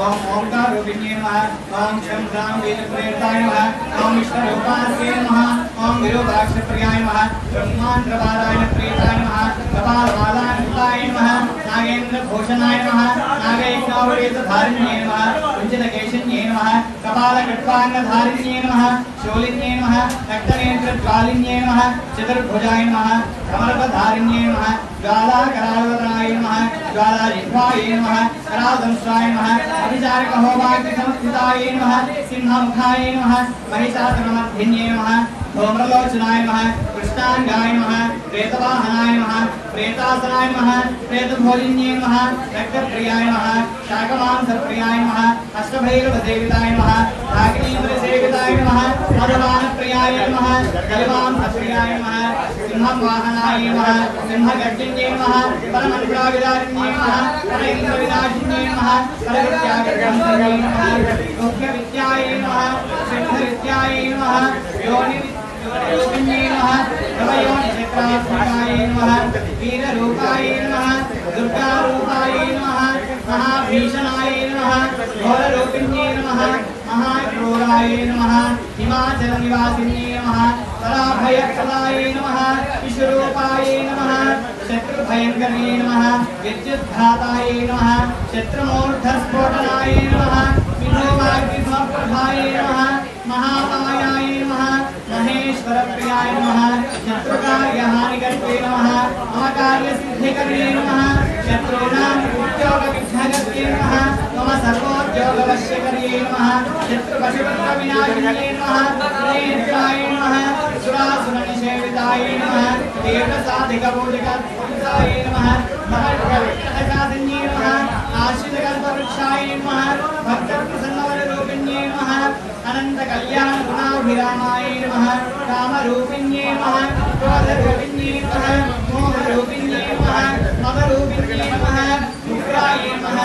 ओम ओंकार रूपिण्ये नमः ओम शं शां वेदप्रेताय नमः ओम विष्णुरूपास्ये नमः ओम विरूपाक्षप्रियाय नमः ब्रह्माण्डवादाय प्रेताय नमः कपालवादाय नमः नागेन्द्रभूषणाय नमः नागैकावरेतधारिण्ये नमः कुञ्चितकेशन्ये नमः कपालकट्वाङ्गधारिण्ये नमः शूलिन्ये नमः रक्तनेत्रज्वालिन्ये नमः चतुर्भुजाय नमः कमलपधारिण्ये नमः ज्वालाकरालवदनाय नमः ज्वालाजिह्वाय नमः करालदंष्ट्राय नमः अभिचारकहोभाग्यसंस्थिताय नमः सिंहमुखाय नमः महिषासुरमर्धिन्ये नमः धूम्रलोचनाय नमः कृष्णांगाय नमः प्रेतवाहनाय नमः प्रेतासनाय नमः प्रेतभोजिन्ये नमः रक्तप्रियाय नमः शाकमांसप्रियाय नमः अष्टभैरवसेविताय नमः भागिनीन्द्रसेविताय नमः मधुवानप्रियाय नमः कलिमांसप्रियाय नमः सिंहवाहनाय नमः सिंहगर्जिन्ये नमः परमन्त्राविदारिण्ये नमः परैन्द्रविनाशिन्ये नमः परविद्यागर्जन्ये नमः गुह्यविद्याय नमः सिंहविद्याय नमः योनिरूपिण्ये नमः नवयोनिचक्रात्मकाय नमः वीररूपाय नमः दुर्गारूपाय नमः महाभीषणाय नमः घोररूपिण्ये नमः महाक्रूराय नमः हिमाचलनिवासिन्ये नमः पराभयप्रदाय नमः विश्वरूपाय नमः शत्रुभयङ्कर्ये नमः विद्युद्घाताय नमः शत्रुमूर्धस्फोटनाय नमः विष्णुवाग्निसमप्रभाय नमः महामायाय नमः महेश्वरप्रियाय नमः शत्रुकार्यहानिकर्त्रे नमः मम कार्यसिद्धिकर्ये नमः शत्रूणां उद्योगविघ्नकर्त्रे नमः मम सर्वोद्योगवश्यकर्ये नमः शत्रुपशुपत्रविनाशिन्ये नमः नेत्राय नमः सुरासुरनिषेविताय नमः देवसाधिकपूजकाय नमः महत्कविघ्नकासिन्ये नमः आश्रितकल्पवृक्षाय नमः भक्तप्रसन्नवररूपिण्ये नमः अनन्तकल्याणगुणाभिरामाय नमः कामरूपिण्ये नमः क्रोधरूपिण्ये नमः मोहरूपिण्ये नमः मदरूपिण्ये नमः उग्राय नमः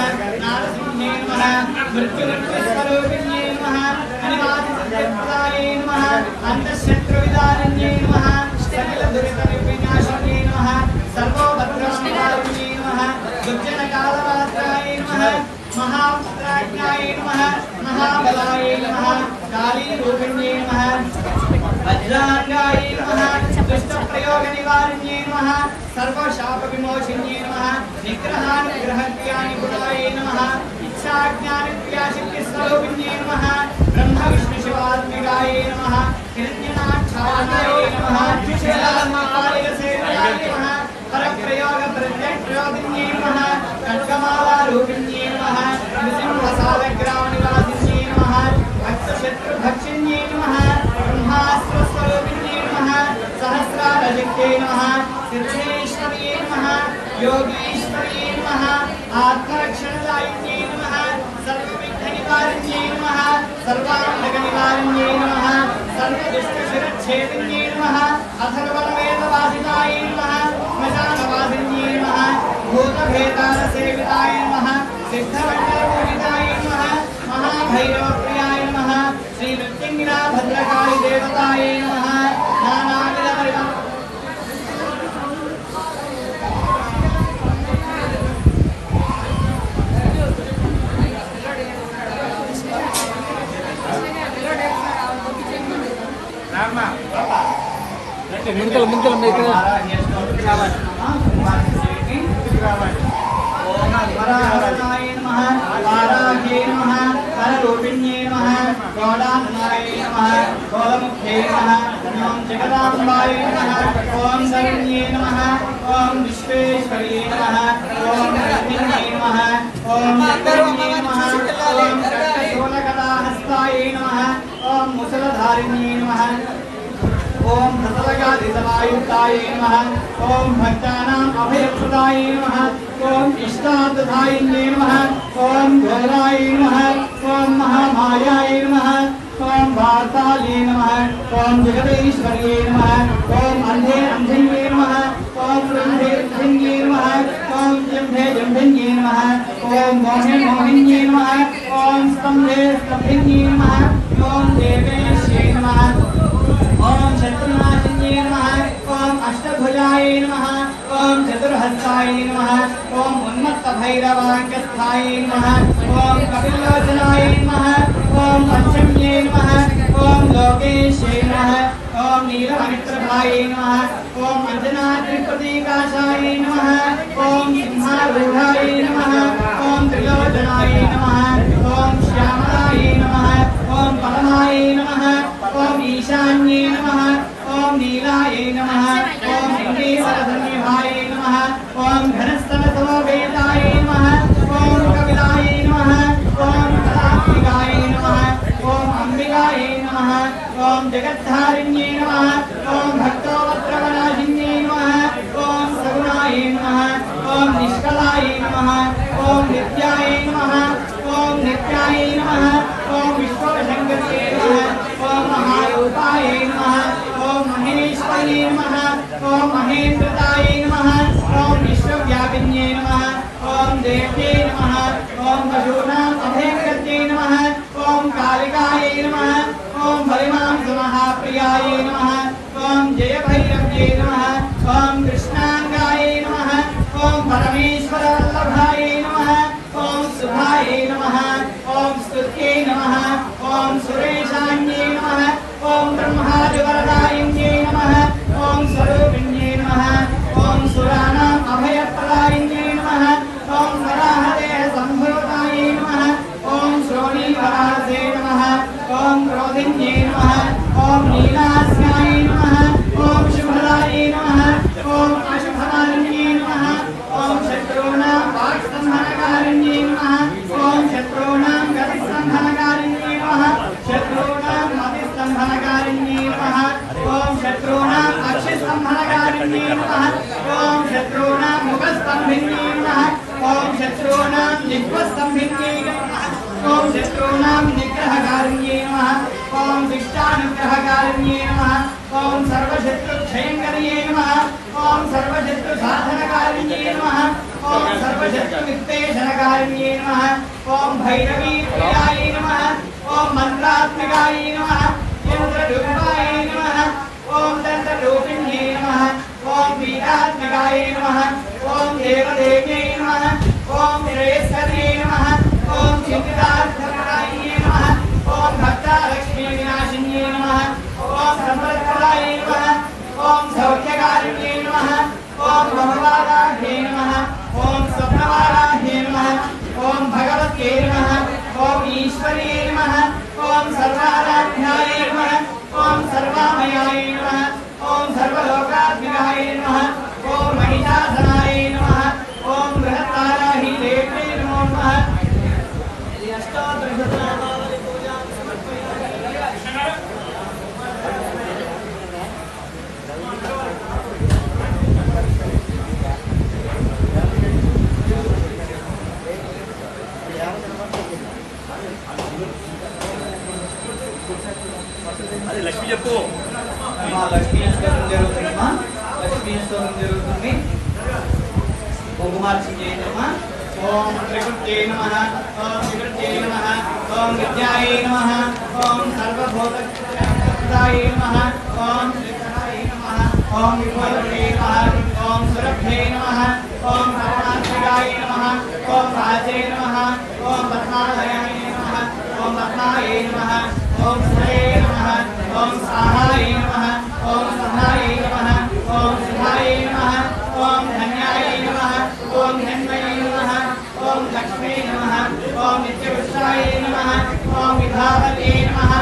नारसिंहे नमः मृत्युस्वरूपिण्ये नमः अनिवार्यप्रदाये नमः अन्तःशत्रुविदारिण्ये नमः सकलदुरितविनाशिन्ये नमः सर्वोपद्रवनिवारिण्ये नमः दुर्जनकालपात्राय नमः महापुत्राज्ञाय नमः महाबलाय नमः कालीरूपिण्ये नमः वज्राङ्गाय नमः दुष्टप्रयोगनिवारिण्ये नमः सर्वशापविमोचिन्ये नमः निग्रहानुग्रहक्रियानिपुणाय नमः इच्छाज्ञानक्रियाशक्तिस्वरूपिण्ये नमः ब्रह्मविष्णुशिवात्मिकाय नमः हिरण्यनाक्षाय नमः शिलामालिकसेव्याय नमः परप्रयोगप्रत्यप्रयोगिन्ये नमः खड्गमालारूपिण्ये नमः नृसिंहसालग्रामनिवासिन्ये नमः भक्तशत्रुभक्षिन्ये नमः ब्रह्मास्त्रस्वरूपिण्ये नमः सहस्रारशक्त्यै नमः सिद्धेश्वर्ये नमः योगीश्वर्ये नमः आत्मरक्षणदायिन्ये नमः सर्वविघ्ननिवारिण्ये नमः सर्वान्तकनिवारिण्ये नमः सर्वदुष्टशिरच्छेदिन्ये नमः अथर्वणवेदवासिताय नमः श्मशानवासिन्ये नमः भूतभेदारसेविताय नमः सिद्धमण्डलपूजिताय नमः महाभैरवप्रियाय नमः श्रीमृत्युञ्जयभद्रकाली देवताय नमः नानाविधपरिवार ముందుకెళ్ళ మీకు ओम वराहनाय नमः वाराह्ये नमः कररूपिण्ये नमः गौडाधनाय नमः गोलमुख्ये नमः ओम जगदाम्बाय नमः ओम शरण्ये नमः ओम विश्वेश्वर्ये नमः ओम लक्ष्मीये नमः ओम लक्ष्मीये नमः ओम कटकशूलकलाहस्ताय नमः ओम मुसलधारिण्ये नमः ओम भद्रकादितवायुक्ताय नमः ओम भक्तानाम् अभयप्रदाय नमः ओम इष्टार्थदायिन्ये नमः ओम घोराय नमः ओम महामायाय नमः ओम वार्ताले नमः ओम जगदीश्वर्ये नमः ओम अंधे अंधन्ये नमः ओम रंधे रंधन्ये नमः ओम जम्भे जम्भन्ये नमः ओम मोहे मोहिन्ये नमः ओम स्तंभे स्तंभिन्ये नमः ओम देवेश्ये नमः ओम शत्रुनाशिन्ये नमः ओम अष्टभुजाय नमः ओम चतुर्हस्ताय नमः ओम उन्मत्तभैरवाङ्गस्थाय नमः ओम कपिलोचनाय नमः ओम पंचम्ये नमः ओम लोकेशे नमः ओम नीलमणिप्रभाय नमः ओम अंजनाद्रिप्रतीकाशाय नमः ओम सिंहारूढाय नमः ओम त्रिलोचनाय नमः ओम श्यामलाय नमः ओम परमाय नमः ओम ईशान्ये नमः ओम नीलाय नमः ओम इंद्रेशरधन्यभाय नमः ओम घनस्तनसमवेदाय नमः ओम कपिलाय नमः ओम कलात्मिकाय नमः ओम अंबिकाय नमः ओम जगद्धारिण्ये नमः ओम भक्तोवत्रवनाशिन्ये नमः ओम सगुणाय नमः ओम निष्कलाय नमः ओम नित्याय नमः ओम नित्याय नमः ओम विश्वशङ्कर्ये नमः ओम महारूपाय नमः ओम महेश्वर्ये नमः ओम महेन्द्रताय नमः ओम विश्वव्यापिन्ये नमः ओम देव्ये नमः ओम पशूनाम् अभयङ्कर्ये नमः ओम कालिकाय नमः ओम बलिमांसमहाप्रियाय नमः ओम जयभैरव्ये नमः ओम कृष्णाङ्गाय नमः ओम परमेश्वरवल्लभाय नमः ओम शुभाय नमः ओम स्तुत्ये नमः ओम सुरेशान्ये नमः ओम ब्रह्मादिवरदायिन्ये नमः ओम स्वरूपिण्ये नमः ओम सुराणाम् अभयप्रदायिन्ये नमः ओम वराहदेह सम्भूताय नमः ओम श्रोणीवरासे नमः ओम क्रोधिन्ये नमः ओम नीलास्याय नमः ओम शुभदाय नमः ओम अशुभमालिन्ये नमः ओम शत्रूणाम् वाक्संहनकारिण्ये नमः ओम शत्रूणाम् गतिस्तंभनकारिण्ये नमः शत्रूणाम् मतिस्तंभनकारिण्ये नमः ओम शत्रूणाम् अक्षिस्तंभनकारिण्ये नमः ओम शत्रूणाम् मुखस्तंभिन्ये नमः ओम शत्रूणाम् जिह्वस्तंभिन्ये नमः ओम शत्रूणाम् निग्रहकारिण्ये नमः ओम शिष्टानुग्रहकारिण्ये नमः ఓం సర్వశత్రుక్షయంకర్యే నమః ఓం సర్వశత్రుసాధనకారిణ్యే నమః ఓం సర్వశత్రునిర్దేశనకారిణ్యే నమః ఓం భైరవీ ప్రియాయ నమః ఓం మంత్రాత్మకాయ నమః యంత్రరూపాయ నమః ఓం దంతరూపిణ్యే నమః ఓం వీరాత్మకాయ నమః ఓం దేవదేవ్యై నమః ఓం శ్రేయస్కర్యే నమః ఓం చింతితార్థప్రదాయినే నమః ఓం భక్తలక్ష్మీ వినాశిన్యే నమః ఓం సంపత్ప్రదాయ నమః ఓం సౌఖ్యకారిణ్యే నమః ఓం భగవారాహ్యే నమః ఓం స్వప్నవారాహ్యే నమః ఓం భగవత్యే నమః ఓం ఈశ్వర్యే నమః ఓం సర్వారాధ్యాయ నమః ఓం సర్వామయాయ నమః ఓం సర్వలోకాత్మికాయ నమః ఓం మహిషాసనాయ నమః ఓం బృహత్తారాహి దేవ్యై నమో నమః ఈ అష్టాదశ నామావళి పూజాం సమర్పయామి. అది లక్ష్మి చెప్పు. మా లక్ష్మీ స్తోత్రం జరుగుతుందమ్మా. లక్ష్మీ స్తోత్రం జరుగుతుంది. కుంకుమార్చన చేయండమ్మా. ఓం త్రికృత్యై నమః ఓం త్రికృత్యై నమః ఓం విద్యాయై నమః ఓం సర్వభూతప్రదాయ నమః ఓం శ్రీధరాయ నమః ఓం విభూతయే నమః ఓం సురభ్యై నమః ఓం పరమాత్మికాయ నమః ఓం రాజే నమః ఓం పద్మాలయాయ నమః ఓం పద్మాయే నమః ఓం శ్రేయే నమః ఓం సాహాయ నమః ఓం సహాయ నమః ఓం శుభాయ నమః ఓం ధన్యాయ నమః ఓం ధన్మయే నమః ఓం లక్ష్మీ నమః ఓం నిత్యపుష్టాయ నమః ఓం విభావతే నమః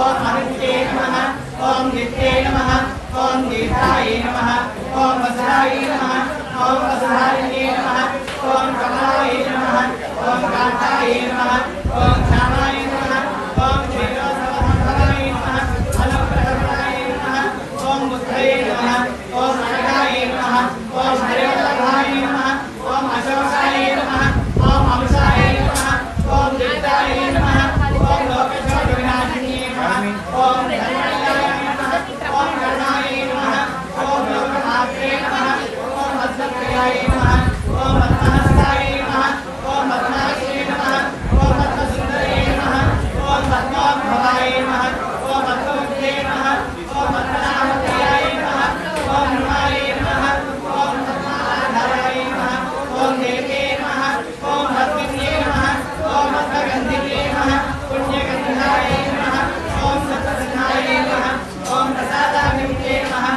ఓం ఆదిత్యే నమః ఓం నిత్యే నమః ఓం దీర్ఘాయ నమః ఓం వసరాయ నమః ఓం వసరాయ నమః ఓం కమలాయ నమః ఓం కాంతాయ నమః ఓం శ్యామాయ నమః ఓం క్షీరోత్సవసంభవాయ నమః అలంకృతప్రదాయ నమః ఓం బుద్ధయే నమః ఓం అనగాయ నమః ఓం హరివల్లభాయ నమః ఓం అశోకాయ నమః ఓం అంశాయ నమః ఓం దీప్తాయ నమః ఓం లోకశోక వినాశిన్యే నమః ఓం ధన్వయాయ నమః ఓం కరుణాయ నమః ఓం లోకమాత్రే నమః ఓం అద్భుతప్రియాయ నమః ఓం పద్మహస్తాయ నమః ఓం పద్మాక్షే నమః ఓం పద్మసుందరే నమః ఓం పద్మోద్భవాయ నమః ఓం పద్మముఖ్యే నమః ఓం పద్మనాభప్రియాయ నమః ఓం హృమాయ నమః ఓం పద్మాధారాయ నమః ఓం దేవ్యే నమః ఓం పద్మిన్యే నమః ఓం పద్మగంధికే నమః పుణ్యగంధాయ నమః ఓం సత్వసనాయ నమః ఓం ప్రసాదాభిముఖే నమః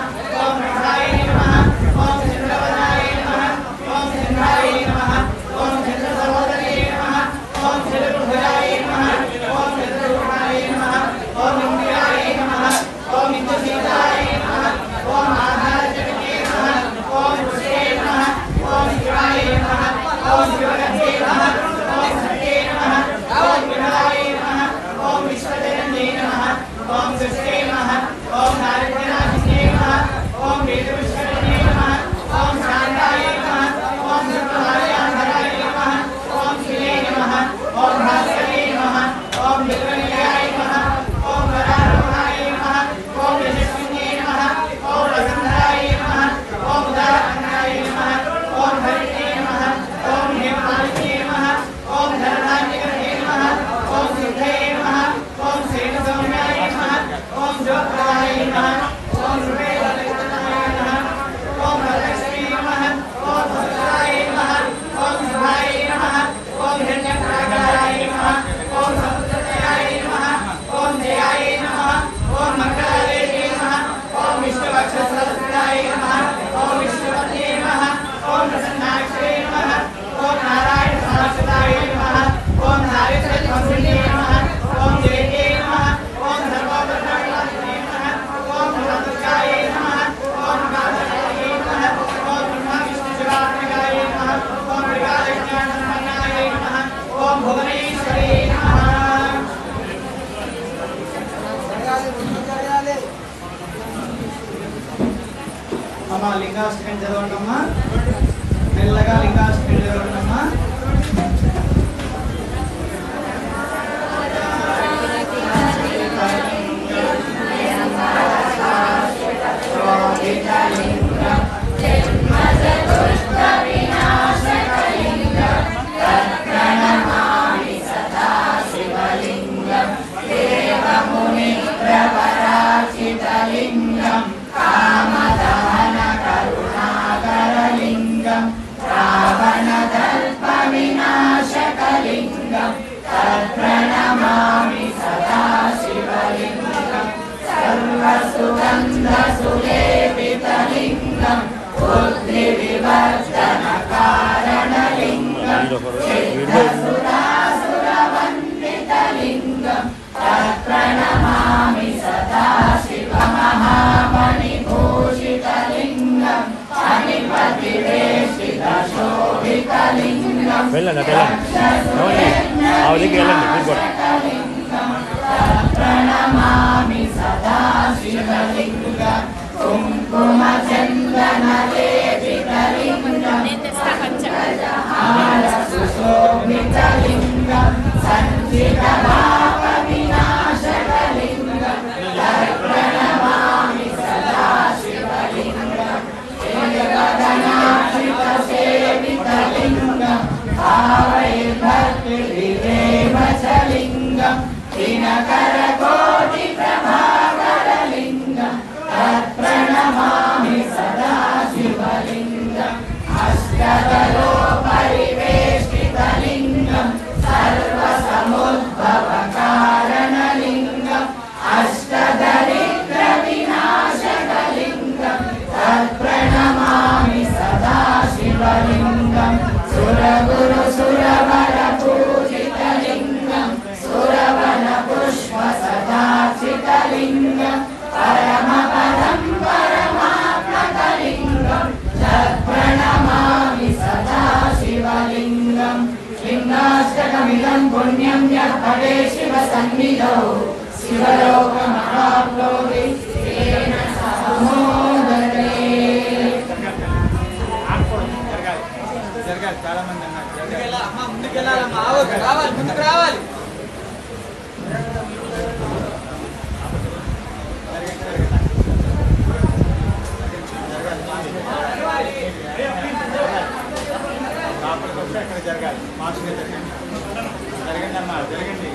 ఓం రసాయ నమః ఓం చంద్రవదాయ నమః ఓం చంద్రాయ నమః ఓం చంద్రసహోదరే నమః ఓం చంద్రభుజాయ నమః ఓం చంద్రరూపాయ నమః ఓం ఇంద్రాయ నమః ఓం ఇంద్రసీతాయ నమః ఓం ఆధారజనకే నమః ఓం పుష్టే నమః ఓం శివాయ నమః ఓం శివగంధే నమః ఓం సత్యే నమః ఓం విమలాయ నమః ఓం విశ్వజనన్యే నమః ఓం సృష్టే నమః ఓం నారదనాశినే నమః ఓం వేదవిశ్వజనే నమః ఓం శాంతాయ నమః ఓం సర్వహార్యాంధరాయ నమః ఓం శివే నమః ఓం భాస్కరే నమః ఓం విద్వనిలయాయ నమః ఓం వరారోహాయ నమః ఓం యశస్వినే నమః ఓం వసుంధరాయ నమః ఓం ఉదారకన్నాయ నమః ఓం హరిణే నమః ఓం హేమమాలినే నమః ఓం ధనధాన్యగ్రహే నమః ఓం సిద్ధయే నమః ఓం శ్రీనసౌమ్యాయ నమః ఓం జ్యోత్రాయ నమః ఓం హృదయవల్లభాయ నమః ఓం వరలక్ష్మీ నమః ఓం వసుధాయ నమః ఓం శుభాయ నమః ఓం హిరణ్యప్రాకారాయ నమః ఓం సముద్రతయాయ నమః ఓం జయాయ నమః ఓం మంగళాదేవ్యే నమః ఓం విష్ణువక్షస్థలస్థితాయ నమః ఓం విష్ణుపత్యే నమః ఓం ప్రసన్నాక్షరే నమః ఓం నారాయణ సమాశ్రితాయ నమః ఓం నారీశ్వరధ్వంసినే నమః ఓం జయతే నమః ఓం సర్వోపద్రవాసినే నమః ఓం భగవద్గాయ నమః ఓం కాదయాయ నమః ఓం బ్రహ్మ విష్ణు శివాత్మకాయ నమః ఓం మృగాలజ్ఞానసంపన్నాయ నమః ఓం భువనేశ్వరే నమః. అమ్మ లింగాష్టకం చదవండి అమ్మా. మెల్లగా లింగాష్టకం చదవండి అమ్మా. ఓం సురాసురవందితలింగం తత్ప్రణమామి సదా శివమహామణిభూషితలింగం అనిపతివేష్టితశోభితలింగం వెళ్ళండి అటు వెళ్ళండి ఆ దగ్గరికి వెళ్ళండి మీరు కూడా ప్రణమామి సదా శివలింగం కుంకుమ చందన లేపితలింగం సుశోభితలింగం సంచిత పాప వినాశకలింగం ప్రణమామి సదా శివలింగం జగదనాశిత సేవితలింగం భావైర్భక్తి విదేవచలింగం దినకర కోటి ప్రభాకరలింగం తత్ప్రణమామి సదా శివలింగం అష్టదలో పరివేష్టితలింగం సర్వసముద్భవ కారణలింగం అష్టదరిద్ర వినాశకలింగం తత్ప్రణమామి సదా శివలింగం సురగురు సురవర పూజితలింగం సురవన పుష్ప సదాచితలింగం పరమపదం పరమాత్మకలింగం తత్ప్రణమామి సదా శివలింగం లింగాష్టకమిదం పుణ్యం యఃపడే శివ సన్నిధౌ శివలోకమహాప్నోతి తేన సహమోదతే. జరగాలి చాలా మంది అన్నారు ముందుకు రావాలి అక్కడ జరగాలి మార్చుగా జరగండి జరగండి అమ్మా జరగండి